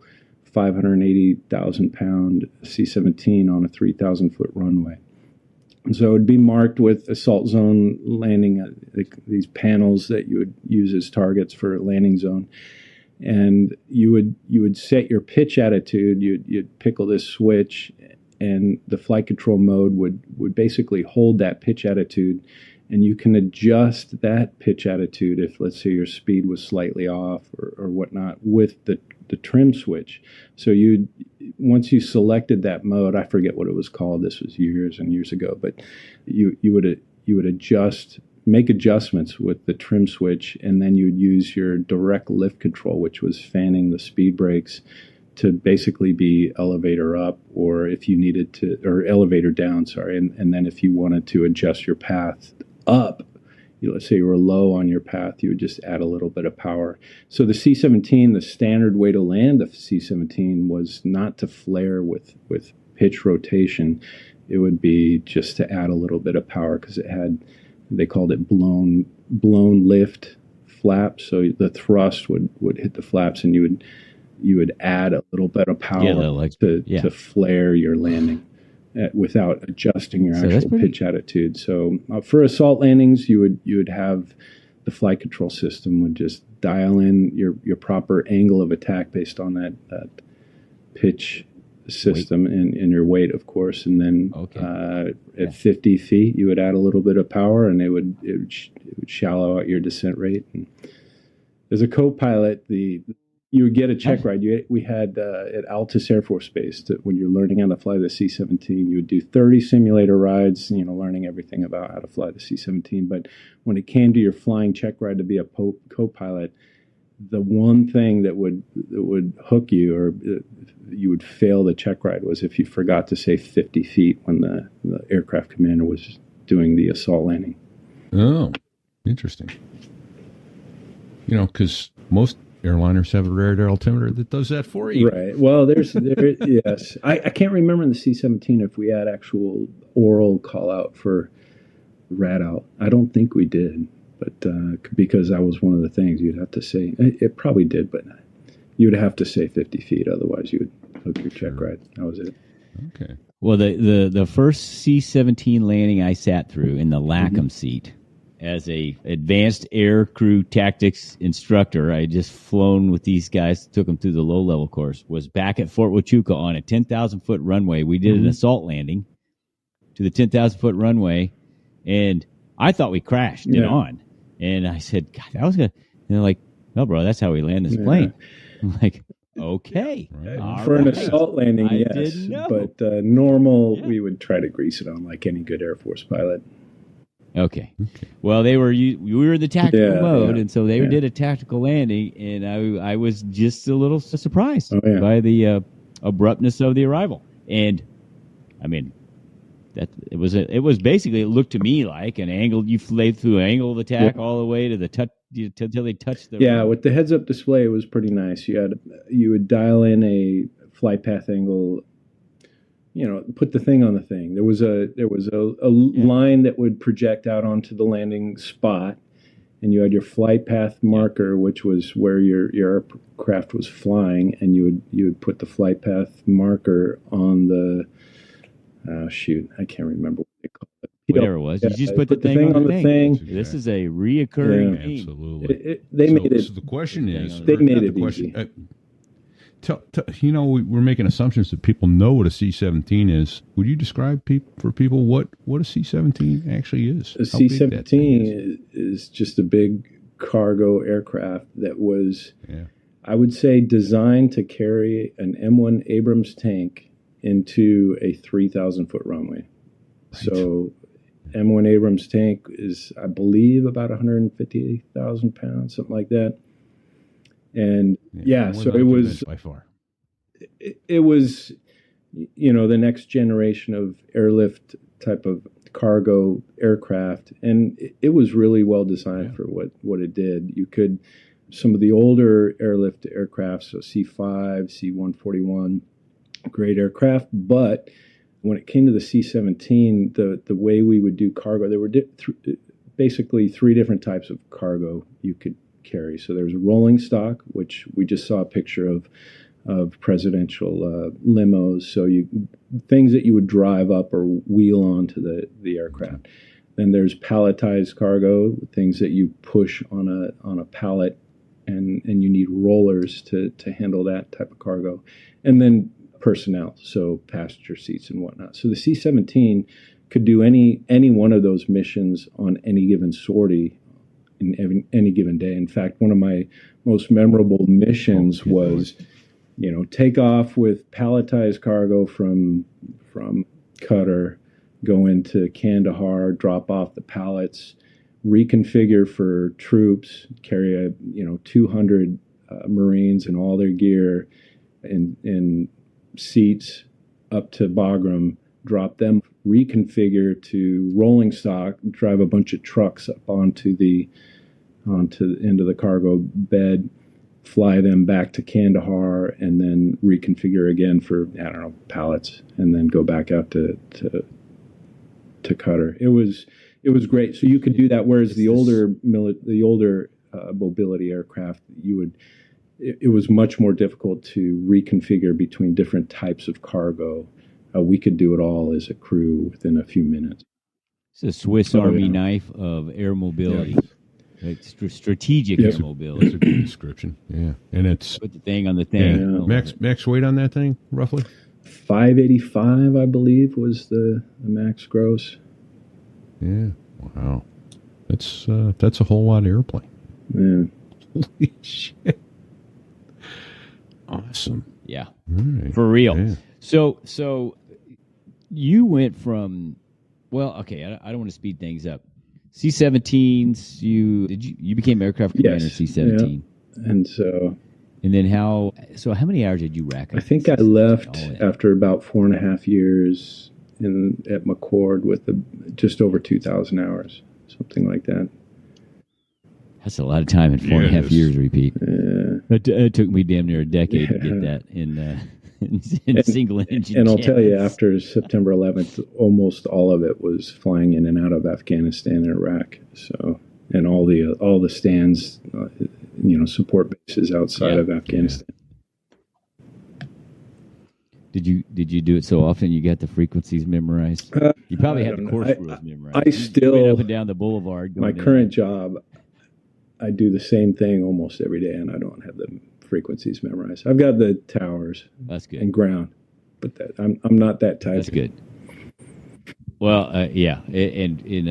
580,000-pound C-17 on a 3,000-foot runway. And so it would be marked with assault zone landing, these panels that you would use as targets for landing zone. And you would set your pitch attitude, you'd pickle this switch, and the flight control mode would basically hold that pitch attitude. And you can adjust that pitch attitude if, let's say, your speed was slightly off or whatnot with the trim switch. So once you selected that mode, I forget what it was called. This was years and years ago, but you would make adjustments with the trim switch, and then you'd use your direct lift control, which was fanning the speed brakes, to basically be elevator up, or if you needed to, or elevator down, sorry. And then if you wanted to adjust your path up, let's say you were low on your path, you would just add a little bit of power. So the C-17, the standard way to land the C-17 was not to flare with pitch rotation. It would be just to add a little bit of power, because it had, they called it blown lift flaps. So the thrust would hit the flaps, and you would add a little bit of power to flare your landing without adjusting your actual pitch attitude. So for assault landings, you would have the flight control system would just dial in your proper angle of attack based on that pitch system and your weight, of course. And then at 50 feet, you would add a little bit of power, and it would shallow out your descent rate. And as a co-pilot, you would get a check ride. We had at Altus Air Force Base, when you're learning how to fly the C-17, you would do 30 simulator rides, learning everything about how to fly the C-17. But when it came to your flying check ride to be a co-pilot, the one thing that would hook you, or you would fail the check ride, was if you forgot to say 50 feet when the aircraft commander was doing the assault landing. Oh, interesting. Because most airliners have a radar altimeter that does that for you. Right. Well, yes. I can't remember in the C-17 if we had actual oral call out for rad alt. I don't think we did, but because that was one of the things you'd have to say. It probably did, but you would have to say 50 feet. Otherwise, you would hook your check ride. That was it. Okay. Well, the first C-17 landing I sat through in the LACM seat, as a advanced air crew tactics instructor, I had just flown with these guys, took them through the low-level course, was back at Fort Huachuca on a 10,000-foot runway. We did an assault landing to the 10,000-foot runway, and I thought we crashed it on. And I said, God, that was good. And they're like, no, bro, that's how we land this plane. I'm like, Okay. For an assault landing, yes. But normal, we would try to grease it on like any good Air Force pilot. Okay. Well, we were in the tactical mode, and so they did a tactical landing, and I was just a little surprised by the abruptness of the arrival. And I mean, that it was basically, it looked to me like an angle. You flew through an angle of attack all the way to the touch until they touched the road. With the heads-up display, it was pretty nice. You would dial in a flight path angle. Put the thing on the thing. There was a line that would project out onto the landing spot, and you had your flight path marker, which was where your aircraft was flying, and you would put the flight path marker on the I can't remember what they call it. Whatever it was, you just put the thing on the thing. This is a reoccurring theme. Absolutely. They made it. So the question is, they made it easy. We're making assumptions that people know what a C-17 is. Would you describe for people what a C-17 actually is? A C-17 is just a big cargo aircraft that was, I would say, designed to carry an M1 Abrams tank into a 3,000-foot runway. Right. So M1 Abrams tank is, I believe, about 150,000 pounds, something like that. And so it was by far. It was, the next generation of airlift type of cargo aircraft, and it was really well designed for what it did. You could, some of the older airlift aircraft, so C-5, C-141, great aircraft, but when it came to the C-17, the way we would do cargo, there were basically three different types of cargo you could carry. So there's rolling stock, which we just saw a picture of presidential limos. So things that you would drive up or wheel onto the aircraft. Then there's palletized cargo, things that you push on a pallet, and you need rollers to handle that type of cargo. And then personnel, so passenger seats and whatnot. So the C-17 could do any one of those missions on any given sortie in any given day. In fact, one of my most memorable missions was, take off with palletized cargo from Qatar, go into Kandahar, drop off the pallets, reconfigure for troops, carry 200 Marines and all their gear in seats up to Bagram, drop them, reconfigure to rolling stock, drive a bunch of trucks up onto the end of the cargo bed, fly them back to Kandahar, and then reconfigure again for pallets, and then go back out to Qatar. It was great. So you could do that. Whereas the older mobility aircraft, it was much more difficult to reconfigure between different types of cargo. We could do it all as a crew within a few minutes. It's a Swiss Army knife of air mobility. Yeah. It's strategic air mobility. That's a good description. Yeah, and it's put the thing on the thing. Yeah. Max weight on that thing, roughly 585, I believe, was the max gross. Yeah. Wow. That's a whole lot of airplane. Yeah. Holy shit. Awesome. Yeah. Right. For real. Yeah. So you went from, I don't want to speed things up. C-17s, you became aircraft commander C-17. Yeah. And then how many hours did you rack up? I think I left after about 4.5 years at McCord with just over 2,000 hours, something like that. That's a lot of time in 4.5 years, repeat. Yeah. It took me damn near a decade to get that in single engine. And I'll tell you, after September 11th, almost all of it was flying in and out of Afghanistan and Iraq. So, and all the stands, support bases outside of Afghanistan. Did you do it so often you got the frequencies memorized? You probably had the course rules memorized. I still up and down the boulevard. My current job, I do the same thing almost every day, and I don't have the frequencies memorized. I've got the towers. That's good. And ground, but I'm not that type. That's good. Well, and in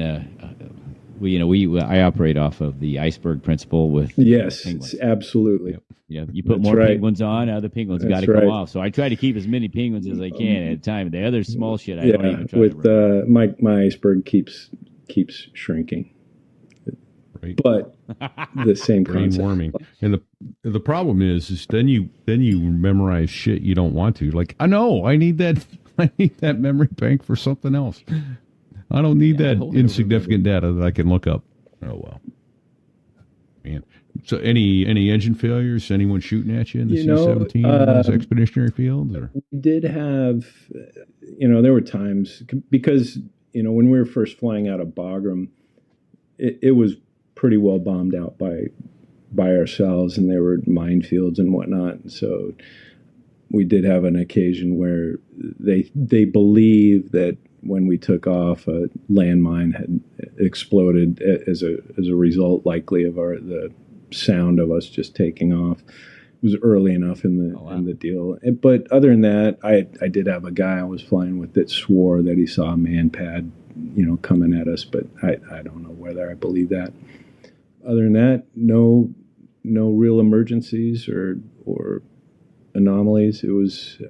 I operate off of the iceberg principle with yes, penguins. Absolutely. You put more penguins on, other penguins got to come off. So I try to keep as many penguins as I can at a time. The other small shit, I don't even try to. My iceberg keeps shrinking. Right. But the same concept. Warming. And the problem is then you memorize shit you don't want to. Like, I know I need that memory bank for something else. I don't need that insignificant data that I can look up. Oh well. Man. So any engine failures? Anyone shooting at you in the C-17 expeditionary field? Or? We did have, there were times because, when we were first flying out of Bagram, it was pretty well bombed out by ourselves, and there were minefields and whatnot. And so we did have an occasion where they believe that when we took off, a landmine had exploded as a result, likely of the sound of us just taking off. It was early enough in the deal. But other than that, I did have a guy I was flying with that swore that he saw a man pad, coming at us, but I don't know whether I believe that. Other than that, no real emergencies or anomalies. It was.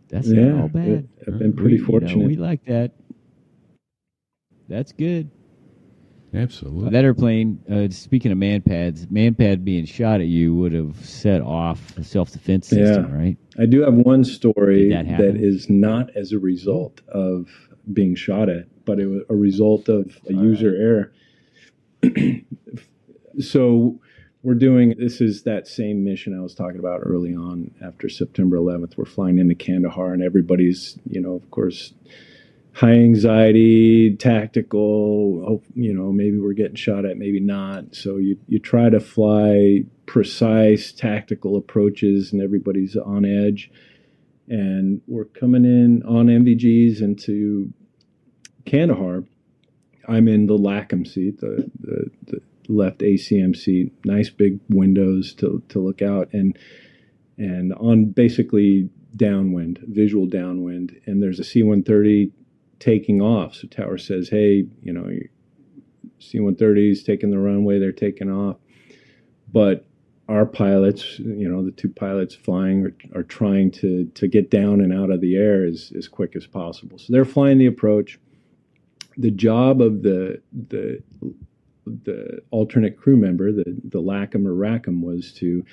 That's not all bad. I've been pretty fortunate. We like that. That's good. Absolutely. That airplane, speaking of man pad being shot at you would have set off the self-defense system, right? I do have one story that is not as a result of being shot at, but it was a result of a user error. So this is that same mission I was talking about early on after September 11th. We're flying into Kandahar, and everybody's, of course, high anxiety, tactical, maybe we're getting shot at, maybe not. So you try to fly precise tactical approaches, and everybody's on edge. And we're coming in on MVGs into Kandahar. I'm in the LACM seat, the left ACM seat, nice big windows to look out, and on basically downwind, visual downwind, and there's a C-130 taking off. So tower says, hey, C-130's taking the runway, they're taking off. But our pilots, the two pilots flying are trying to get down and out of the air as quick as possible. So they're flying the approach. The job of the alternate crew member, the LACM or RACM, was to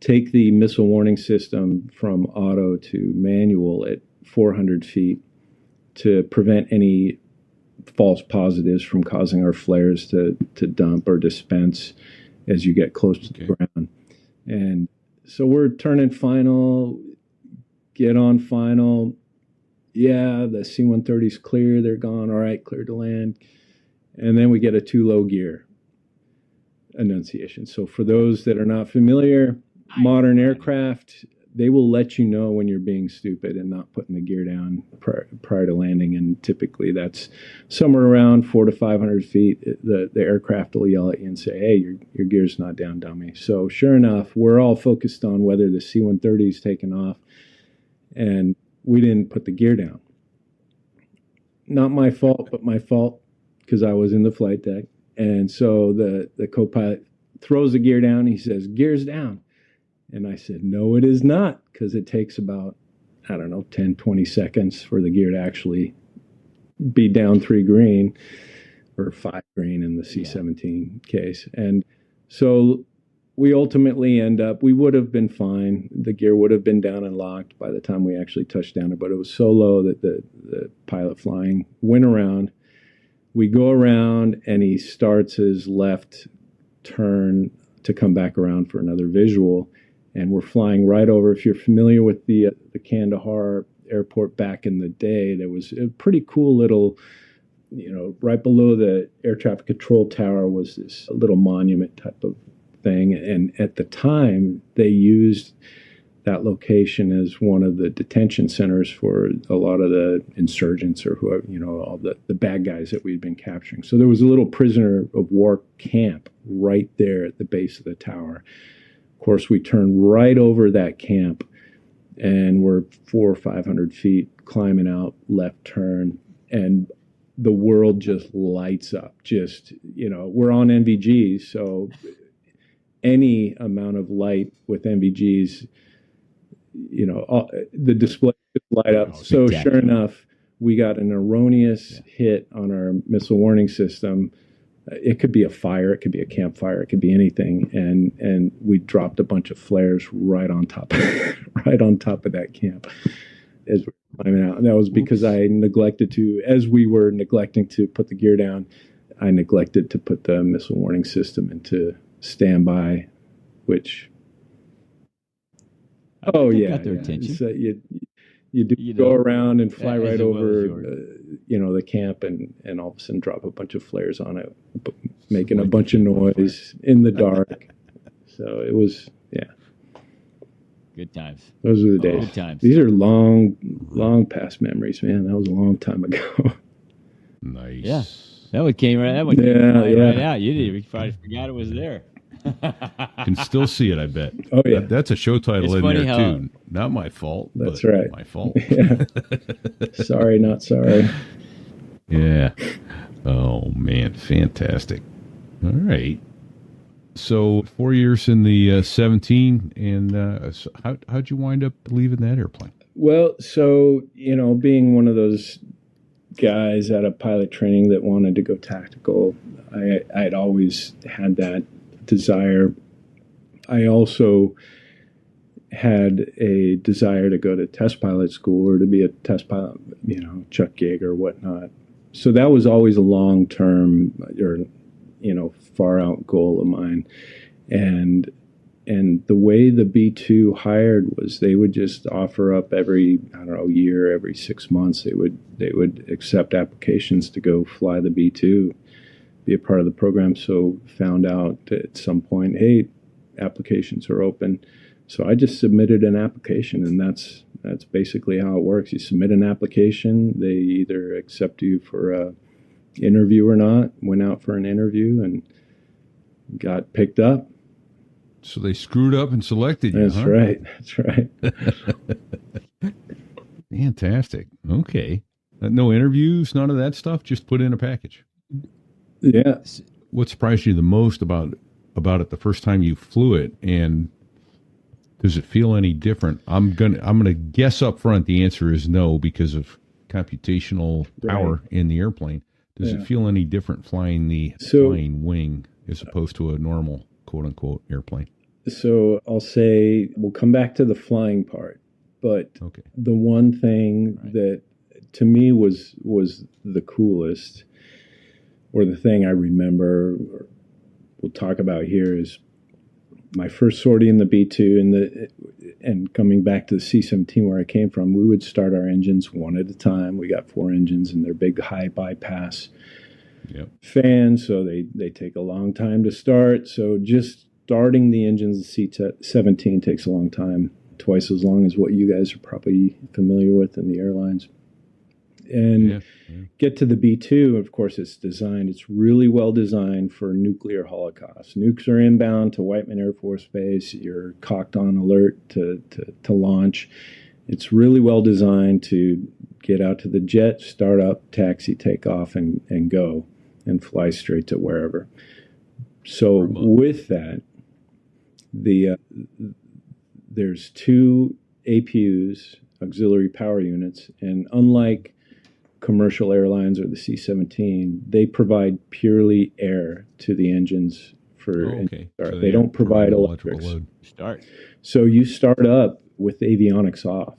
take the missile warning system from auto to manual at 400 feet to prevent any false positives from causing our flares to dump or dispense as you get close to the ground. And so we're turning final, get on final. Yeah, the C-130's clear. They're gone. All right, clear to land. And then we get a too low gear annunciation. So for those that are not familiar, modern aircraft, they will let you know when you're being stupid and not putting the gear down prior to landing. And typically that's somewhere around 400 to 500 feet. The aircraft will yell at you and say, hey, your gear's not down, dummy. So sure enough, we're all focused on whether the C-130 is taking off, and we didn't put the gear down. Not my fault, but my fault because I was in the flight deck. And so the co-pilot throws the gear down. He says, gear's down. And I said, no, it is not, because it takes about, 10, 20 seconds for the gear to actually be down 3 green or 5 green in the C-17 case. And so we ultimately we would have been fine. The gear would have been down and locked by the time we actually touched down, but it was so low that the pilot flying went around. We go around, and he starts his left turn to come back around for another visual. And we're flying right over. If you're familiar with the Kandahar airport back in the day, there was a pretty cool little, right below the air traffic control tower was this little monument type of thing. And at the time, they used that location as one of the detention centers for a lot of the insurgents or whoever, all the bad guys that we'd been capturing. So there was a little prisoner of war camp right there at the base of the tower. Of course, we turned right over that camp, and we're 400 or 500 feet climbing out, left turn, and the world just lights up. Just, we're on NVGs, so any amount of light with NVGs, the display light up. So sure enough, we got an erroneous hit on our missile warning system. It could be a fire, it could be a campfire, it could be anything, and we dropped a bunch of flares right on top of that camp as we were climbing out. And that was because I neglected to, as we were neglecting to put the gear down, I neglected to put the missile warning system into standby, which got their attention. So you go around and fly right over the camp and all of a sudden drop a bunch of flares on it, making a bunch of noise in the dark. So it was good times. Those were the days. Good times. These are long past memories, man. That was a long time ago. Nice. Yeah. That one came right out. You probably forgot it was there. Can still see it, I bet. Oh yeah, that's a show title in there too. Not my fault. That's right. My fault. Yeah. Sorry, not sorry. Yeah. Oh man, fantastic. All right. So 4 years in the 17, and so how'd you wind up leaving that airplane? Well, so being one of those guys out of pilot training that wanted to go tactical, I'd always had that desire. I also had a desire to go to test pilot school or to be a test pilot, chuck gig or whatnot. So that was always a long-term or, far out goal of mine. And the way the B-2 hired was they would just offer up every year, every 6 months, they would accept applications to go fly the B-2, be a part of the program. So found out at some point, hey, applications are open. So I just submitted an application, and that's basically how it works. You submit an application, they either accept you for a interview or not. Went out for an interview and got picked up. So they screwed up and selected you. That's right. That's right. Fantastic. Okay. No interviews, none of that stuff. Just put in a package. Yeah. What surprised you the most about it the first time you flew it, and does it feel any different? I'm gonna guess up front the answer is no because of computational power in the airplane. Does it feel any different flying the flying wing as opposed to a normal quote unquote airplane? So I'll say we'll come back to the flying part, but the one thing that to me was the coolest, or the thing I remember, or we'll talk about here, is my first sortie in the B-2 and coming back to the C-17 where I came from. We would start our engines one at a time. We got 4 engines, and they're big high bypass fans, so they take a long time to start. So just starting the engines, the C-17 takes a long time, twice as long as what you guys are probably familiar with in the airlines. And get to the B-2, of course, it's really well designed for nuclear holocaust. Nukes are inbound to Whiteman Air Force Base. You're cocked on alert to launch. It's really well designed to get out to the jet, start up, taxi, take off, and go, and fly straight to wherever. So with that, there's 2 APUs, auxiliary power units, and unlike commercial airlines or the C-17, they provide purely air to the engines for start. So they don't provide electrics. So you start up with the avionics off.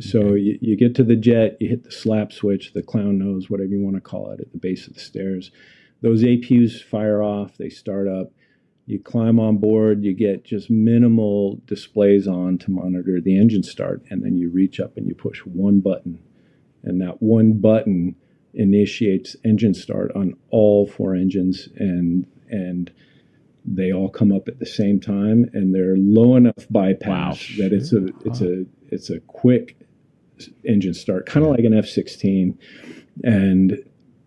So you get to the jet, you hit the slap switch, the clown nose, whatever you want to call it, at the base of the stairs. Those APUs fire off, they start up. You climb on board, you get just minimal displays on to monitor the engine start, and then you reach up and you push one button. And that one button initiates engine start on all 4 engines, and they all come up at the same time, and they're low enough bypass that it's a quick engine start, kind of like an F-16, and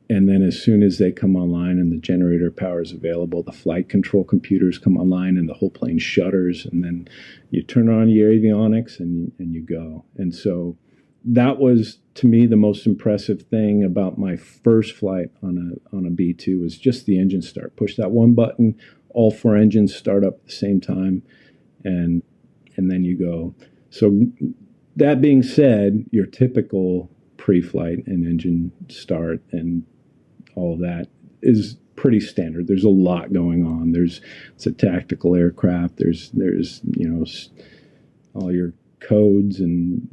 then as soon as they come online and the generator power is available, the flight control computers come online and the whole plane shutters, and then you turn on your avionics and you go. And so that was, to me, the most impressive thing about my first flight on a B-2 was just the engine start. Push that one button, all 4 engines start up at the same time, and then you go. So that being said, your typical pre-flight and engine start and all of that is pretty standard. There's a lot going on. It's a tactical aircraft. There's all your codes and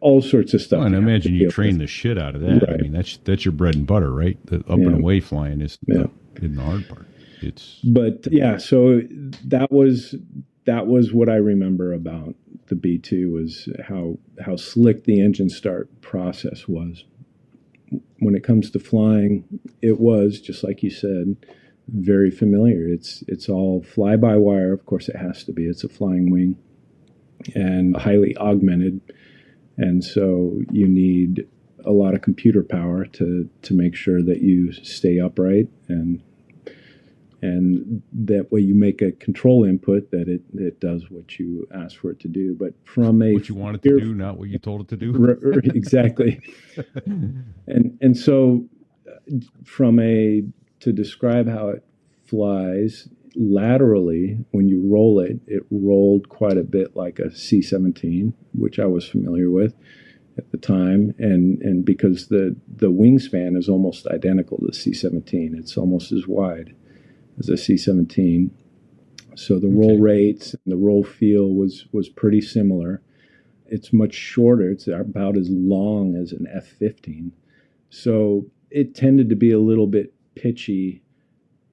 all sorts of stuff. Oh, and I imagine you train the shit out of that. Right. I mean, that's your bread and butter, right? The up and away flying is the hard part. So that was what I remember about the B-2 was how slick the engine start process was. When it comes to flying, it was, just like you said, very familiar. It's all fly-by-wire. Of course, it has to be. It's a flying wing and highly augmented. And so you need a lot of computer power to make sure that you stay upright and that way you make a control input that it does what you ask for it to do. But from what you want it to do, not what you told it to do. Exactly. and so to describe how it flies laterally, when you roll it, it rolled quite a bit like a C-17, which I was familiar with at the time. And because the wingspan is almost identical to the C-17, it's almost as wide as a C-17. So the roll rates and the roll feel was pretty similar. It's much shorter. It's about as long as an F-15. So it tended to be a little bit pitchy,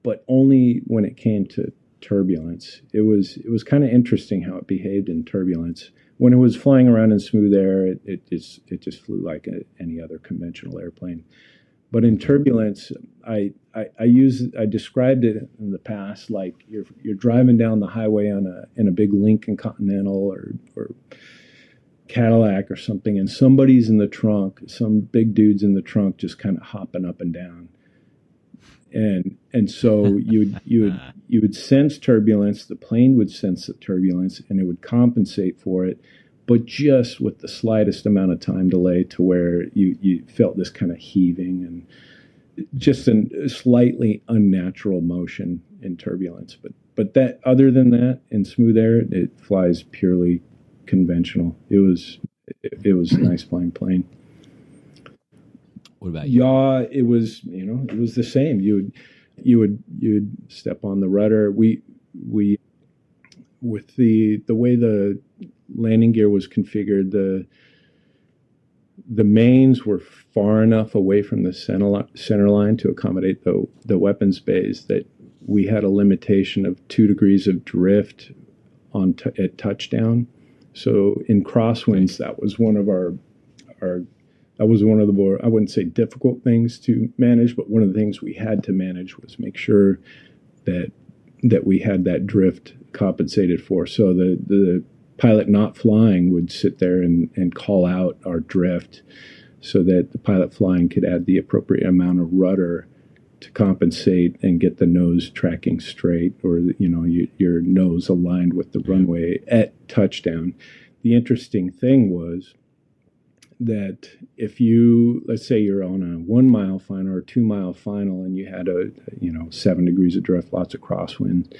but only when it came to turbulence. It was kind of interesting how it behaved in turbulence. When it was flying around in smooth air, it just flew like any other conventional airplane. But in turbulence, I described it in the past like you're driving down the highway in a big Lincoln Continental or Cadillac or something, and somebody's in the trunk, some big dude's in the trunk just kind of hopping up and down. And so you would sense turbulence, the plane would sense the turbulence, and it would compensate for it, but just with the slightest amount of time delay to where you felt this kind of heaving and just a slightly unnatural motion in turbulence. But that, other than that, in smooth air, it flies purely conventional. It was a nice flying plane. What about you? Yeah, it was the same. You'd step on the rudder. We with the way the landing gear was configured, the mains were far enough away from the center line to accommodate the weapons bays that we had a limitation of 2 degrees of drift at touchdown. So in crosswinds, that was one of that was one of the more, I wouldn't say difficult things to manage, but one of the things we had to manage was make sure that we had that drift compensated for. So the pilot not flying would sit there and call out our drift so that the pilot flying could add the appropriate amount of rudder to compensate and get the nose tracking straight, or your nose aligned with the runway at touchdown. The interesting thing was that if let's say you're on a 1 mile final or 2 mile final and you had 7 degrees of drift, lots of crosswind,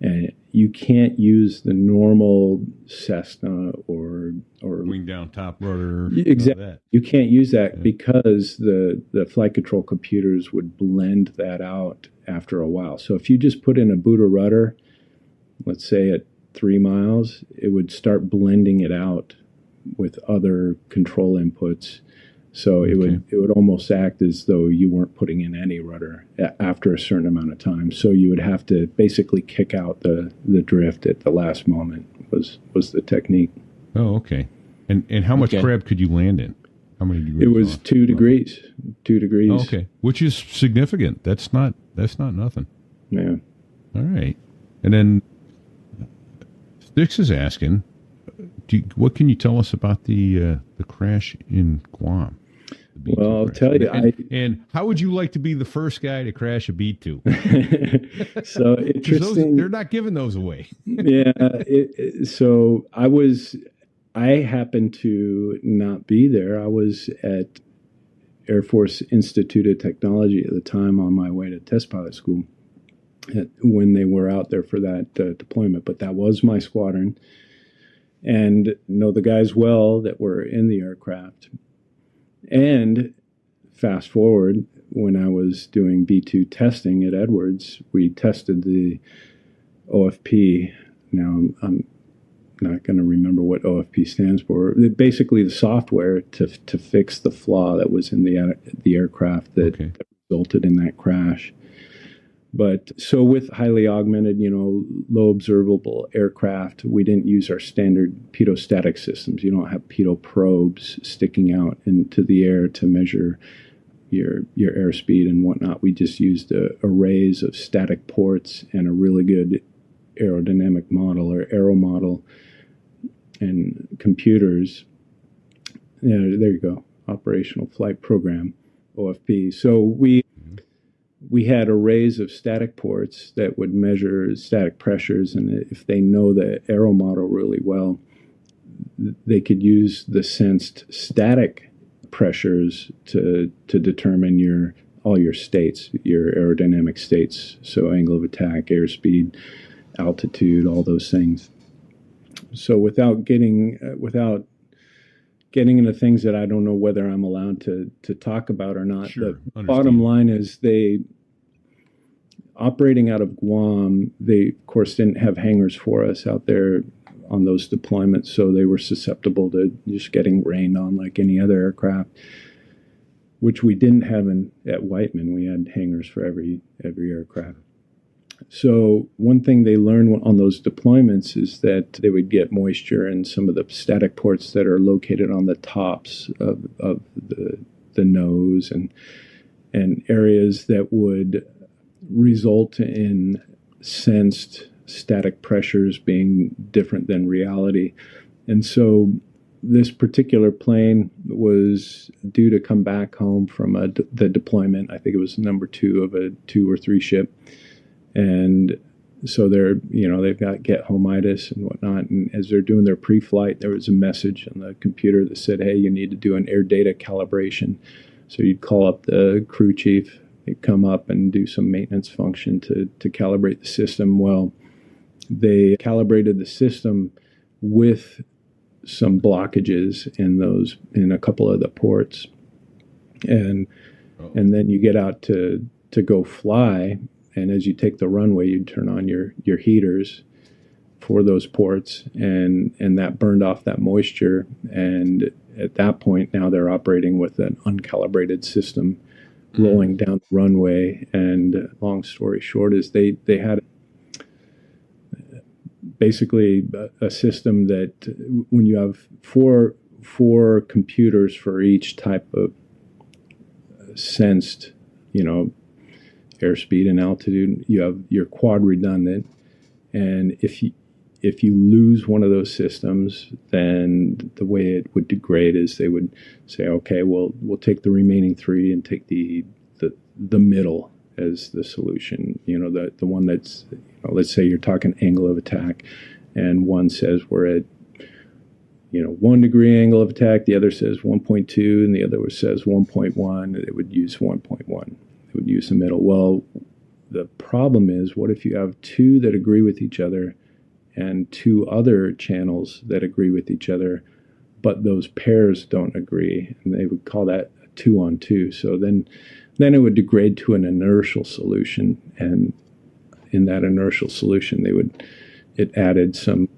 and you can't use the normal Cessna or wing down top rudder. Exactly. You can't use that because the flight control computers would blend that out after a while. So if you just put in a Buddha rudder, let's say at 3 miles, it would start blending it out with other control inputs. So it would almost act as though you weren't putting in any rudder after a certain amount of time. So you would have to basically kick out the drift at the last moment was the technique. Oh, okay. And how much crab could you land in? How many degrees? It was 2 degrees. 2 degrees. Oh, okay. Which is significant. That's not nothing. Yeah. All right. And then Sticks is asking, what can you tell us about the crash in Guam? Well, I'll tell you. And how would you like to be the first guy to crash a B-2? So interesting. They're not giving those away. Yeah. So I I happened to not be there. I was at Air Force Institute of Technology at the time on my way to test pilot school when they were out there for that deployment. But that was my squadron, and know the guys well that were in the aircraft. And fast forward, when I was doing B-2 testing at Edwards, we tested the OFP. Now I'm not going to remember what OFP stands for. Basically, the software to fix the flaw that was in the aircraft that resulted in that crash. But so with highly augmented, low observable aircraft, we didn't use our standard pitot-static systems. You don't have pitot probes sticking out into the air to measure your airspeed and whatnot. We just used arrays of static ports and a really good aerodynamic model or aero model and computers. There you go. Operational Flight Program, OFP. So we had arrays of static ports that would measure static pressures, and if they know the aero model really well, they could use the sensed static pressures to determine all your states, your aerodynamic states. So angle of attack, airspeed, altitude, all those things. So without getting into things that I don't know whether I'm allowed to talk about or not, the bottom line is operating out of Guam, they of course didn't have hangars for us out there on those deployments, so they were susceptible to just getting rained on like any other aircraft, which we didn't have at Whiteman. We had hangars for every aircraft. So one thing they learned on those deployments is that they would get moisture in some of the static ports that are located on the tops of the nose and areas that would result in sensed static pressures being different than reality. And so this particular plane was due to come back home from the deployment. I think it was number 2 of a 2 or 3 ship. And so they've got get homeitis and whatnot. And as they're doing their pre-flight, there was a message on the computer that said, hey, you need to do an air data calibration. So you'd call up the crew chief, they'd come up and do some maintenance function to calibrate the system. Well, they calibrated the system with some blockages in a couple of the ports. And then you get out to go fly. And as you take the runway, you turn on your heaters for those ports, and that burned off that moisture. And at that point, now they're operating with an uncalibrated system rolling down the runway. And long story short is they had basically a system that when you have four computers for each type of sensed, airspeed and altitude, you're quad redundant, and if you lose one of those systems, then the way it would degrade is they would say, okay, we'll take the remaining 3 and take the middle as the solution. The one that's, let's say you're talking angle of attack, and one says we're at 1 degree angle of attack, the other says 1.2, and the other says 1.1. They would use 1.1. Would use the middle. Well, the problem is, what if you have 2 that agree with each other and 2 other channels that agree with each other, but those pairs don't agree, and they would call that a 2-on-2. So then it would degrade to an inertial solution, and in that inertial solution, it added some.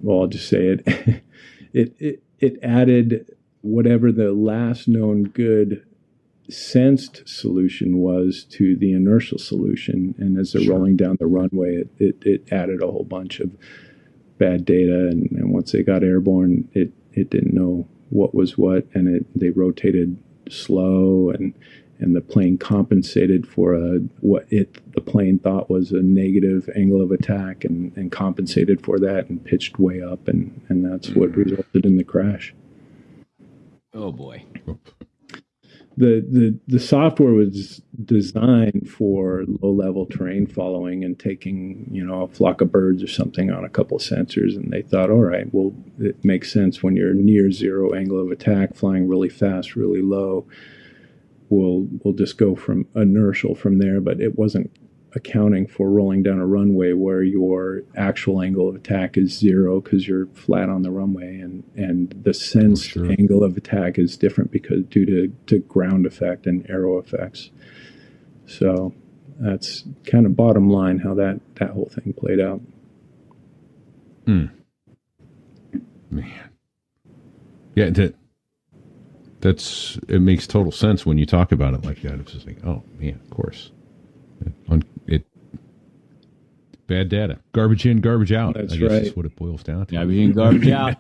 Well, I'll just say it. It added whatever the last known good sensed solution was to the inertial solution. And as they're rolling down the runway, it added a whole bunch of bad data. And once they got airborne, it didn't know what was what. And they rotated slow, and the plane compensated for the plane thought was a negative angle of attack, and compensated for that and pitched way up. And that's what resulted in the crash. Oh boy. the software was designed for low level terrain following and taking, a flock of birds or something on a couple of sensors, and they thought, all right, well, it makes sense when you're near zero angle of attack, flying really fast, really low. We'll just go from inertial from there, but it wasn't accounting for rolling down a runway where your actual angle of attack is zero because you're flat on the runway, and the sensed angle of attack is different because due to ground effect and aero effects. So that's kind of bottom line how that whole thing played out. Man, yeah, it makes total sense when you talk about it like that. It's just like, oh man, of course. Bad data. Garbage in, garbage out. That's I guess right. That's what it boils down to. Garbage in, garbage out.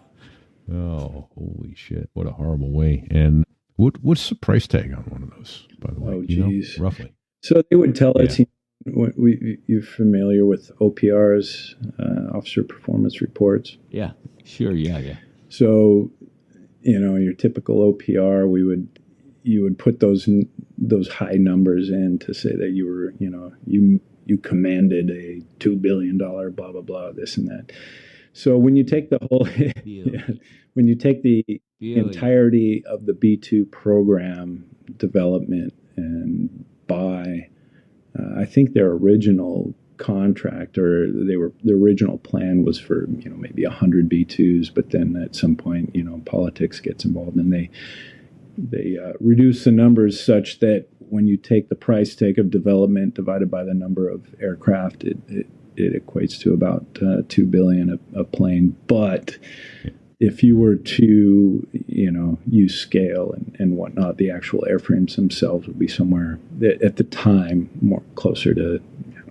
Oh, holy shit. What a horrible way. And what's the price tag on one of those, by the way? Oh, geez. Roughly. So they would tell us, you're familiar with OPRs, Officer Performance Reports? Yeah, sure. Yeah. So, your typical OPR, you would put those high numbers in to say that you were, you commanded a $2 billion, blah, blah, blah, this and that. So when you take the whole, when you take the entirety of the B-2 program development and buy, I think their original contract the original plan was for, maybe 100 B-2s, but then at some point, politics gets involved and they reduce the numbers such that when you take the price tag of development divided by the number of aircraft, it equates to about $2 billion a plane. But if you were to, use scale and whatnot, the actual airframes themselves would be somewhere at the time more closer to,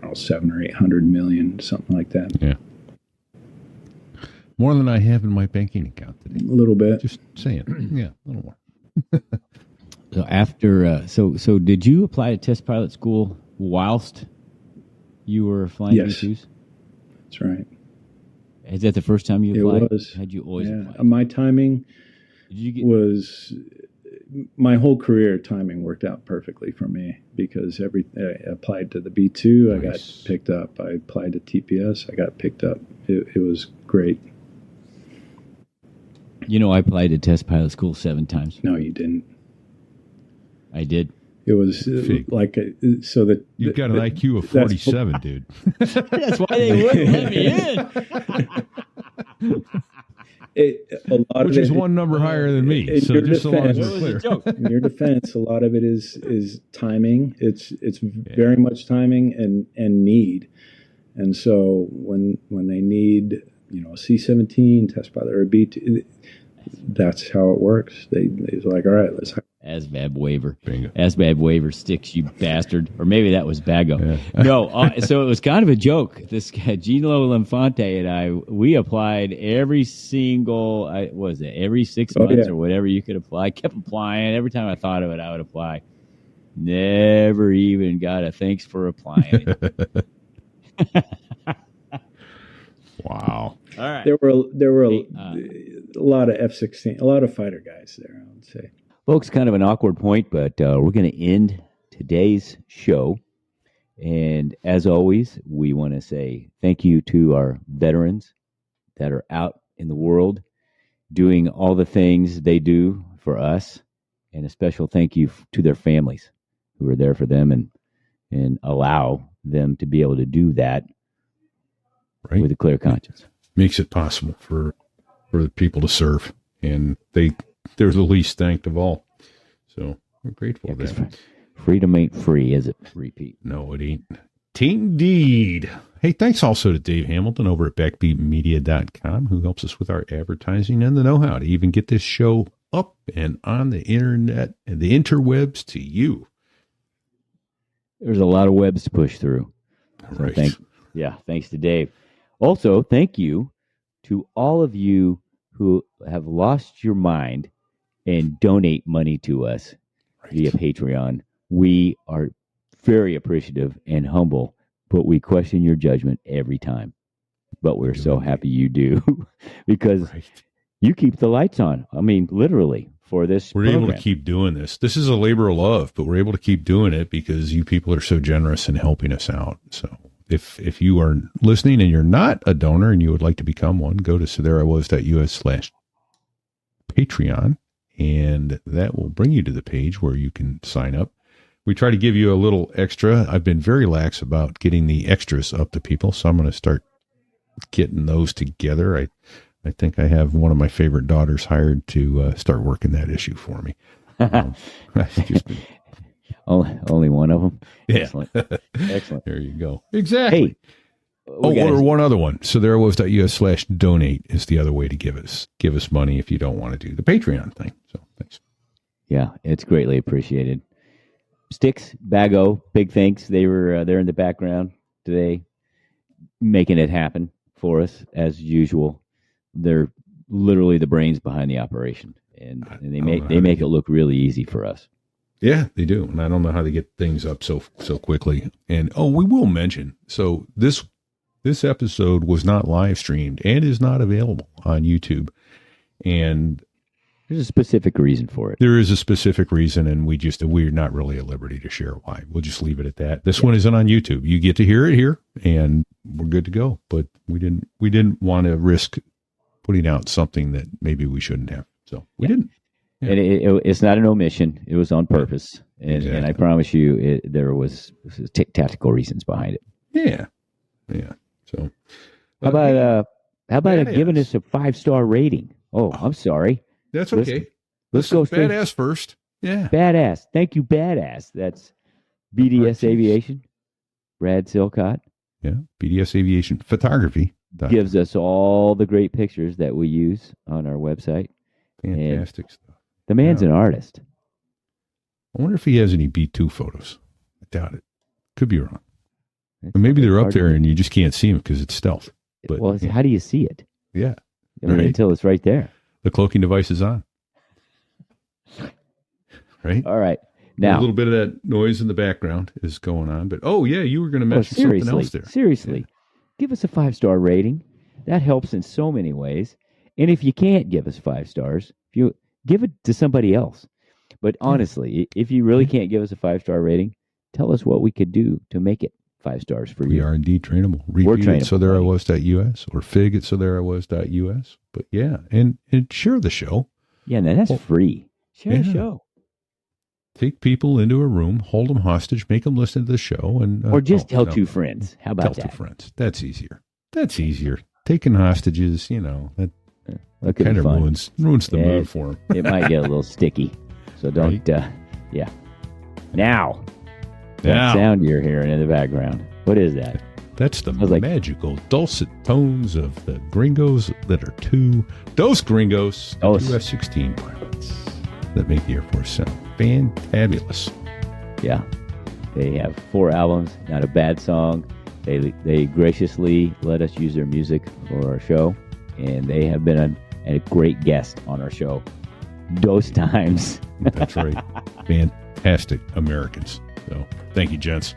$700 or $800 million, something like that. Yeah. More than I have in my banking account today. A little bit. Just saying. Yeah, a little more. So after, so did you apply to test pilot school whilst you were flying B-2s? That's right. Is that the first time you applied? It was. Had you always applied? My timing my whole career timing worked out perfectly for me because I applied to the B-2, I got picked up. I applied to TPS, I got picked up. It was great. I applied to test pilot school 7 times. No, you didn't. I did. It was you've got an IQ of 47, dude. That's why they wouldn't let me in. Which is one number higher than me. So just so long as we're clear. In your defense, a lot of it is timing. It's very much timing and need. And so when they need a C-17 test pilot or a B-2, that's how it works. They're like, all right, let's. ASVAB waiver. Bingo. ASVAB waiver sticks, you bastard. Or maybe that was Bago. Yeah. No, so it was kind of a joke. This guy, Gino Linfante and we applied every single, every 6 months or whatever you could apply. I kept applying. Every time I thought of it, I would apply. Never even got a thanks for applying. Wow. All right. There were a lot of F-16, a lot of fighter guys there, I would say. Folks, kind of an awkward point, but we're going to end today's show. And as always, we want to say thank you to our veterans that are out in the world doing all the things they do for us. And a special thank you to their families who are there for them and allow them to be able to do that with a clear conscience. Makes it possible for the people to serve. And they're the least thanked of all. So we're grateful for that. Freedom ain't free, is it? Repeat. No, it ain't. Indeed. Hey, thanks also to Dave Hamilton over at backbeatmedia.com who helps us with our advertising and the know-how to even get this show up and on the internet and the interwebs to you. There's a lot of webs to push through. Right. Thanks to Dave. Also, thank you to all of you who have lost your mind and donate money to us via Patreon. We are very appreciative and humble, but we question your judgment every time. But we're so happy you do because you keep the lights on. I mean, literally, for this We're program. able to keep doing this. This is a labor of love, but we're able to keep doing it because you people are so generous in helping us out. So if you are listening and you're not a donor and you would like to become one, go to sothereiwas.us/Patreon, and that will bring you to the page where you can sign up. We try to give you a little extra. I've been very lax about getting the extras up to people, so I'm going to start getting those together. I think I have one of my favorite daughters hired to start working that issue for me. Only one of them? Yeah. Excellent. Excellent. There you go. Exactly. Hey, or one other one. sothereiwas.us/donate is the other way to give us money if you don't want to do the Patreon thing. So thanks. Yeah, it's greatly appreciated. Sticks, Bago, big thanks. They were there in the background today, making it happen for us as usual. They're literally the brains behind the operation, and they make it look really easy for us. Yeah, they do, and I don't know how they get things up so quickly. And we will mention, so this episode was not live streamed and is not available on YouTube, and there's a specific reason for it. There is a specific reason, and we're not really at liberty to share why. We'll just leave it at that. This one isn't on YouTube. You get to hear it here, and we're good to go. But we didn't want to risk putting out something that maybe we shouldn't have, so we didn't. Yeah. And it's not an omission; it was on purpose, and I promise you, there was tactical reasons behind it. Yeah. So, how about giving us a 5-star rating? Oh, I'm sorry. That's okay. Let's go straight. Badass first. Yeah. Badass. Thank you, Badass. That's BDS Aviation. Brad Silcott. Yeah. BDS Aviation Photography. Gives us all the great pictures that we use on our website. Fantastic stuff. The man's an artist. I wonder if he has any B2 photos. I doubt it. Could be wrong. But maybe they're up there and you just can't see them because it's stealth. But, how do you see it? Yeah. I mean, until it's right there. The cloaking device is on. Right? All right. Now, a little bit of that noise in the background is going on. But, you were going to mention something else there. Seriously. Give us a 5-star rating. That helps in so many ways. And if you can't give us 5 stars, if you give it to somebody else. But honestly, if you really can't give us a 5-star rating, tell us what we could do to make it 5 stars for you. We are indeed trainable. Review at sothereiwas.us or fig at sothereiwas.us. But and share the show. Yeah, and that's free. Share the show. Take people into a room, hold them hostage, make them listen to the show, and or just tell 2 friends. How about that? Tell 2 friends. That's easier. Taking hostages, that kind of ruins the mood for them. It might get a little sticky, so don't. Right? Now, that sound you're hearing in the background. What is that? That's the magical dulcet tones of the gringos that are those gringos, the US-16 pilots that make the Air Force sound fantabulous. Yeah. They have 4 albums, not a bad song. They graciously let us use their music for our show, and they have been a great guest on our show those times. That's right. Fantastic Americans. So thank you, gents.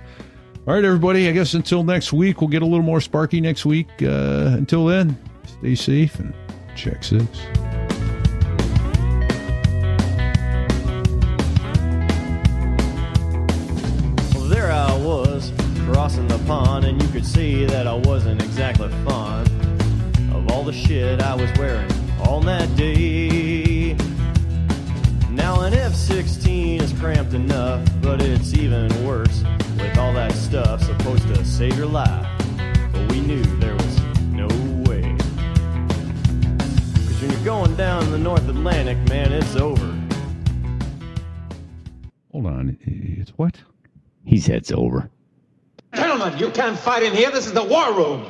All right, everybody. I guess until next week, we'll get a little more Sparky next week. Until then, stay safe and check 6. Well, there I was, crossing the pond, and you could see that I wasn't exactly fond of all the shit I was wearing on that day. Now an F-16 is cramped enough, but it's even worse with all that stuff supposed to save your life. But we knew there was no way. 'Cause when you're going down the North Atlantic, man, it's over. Hold on. It's what? He said it's over. Gentlemen, you can't fight in here. This is the war room.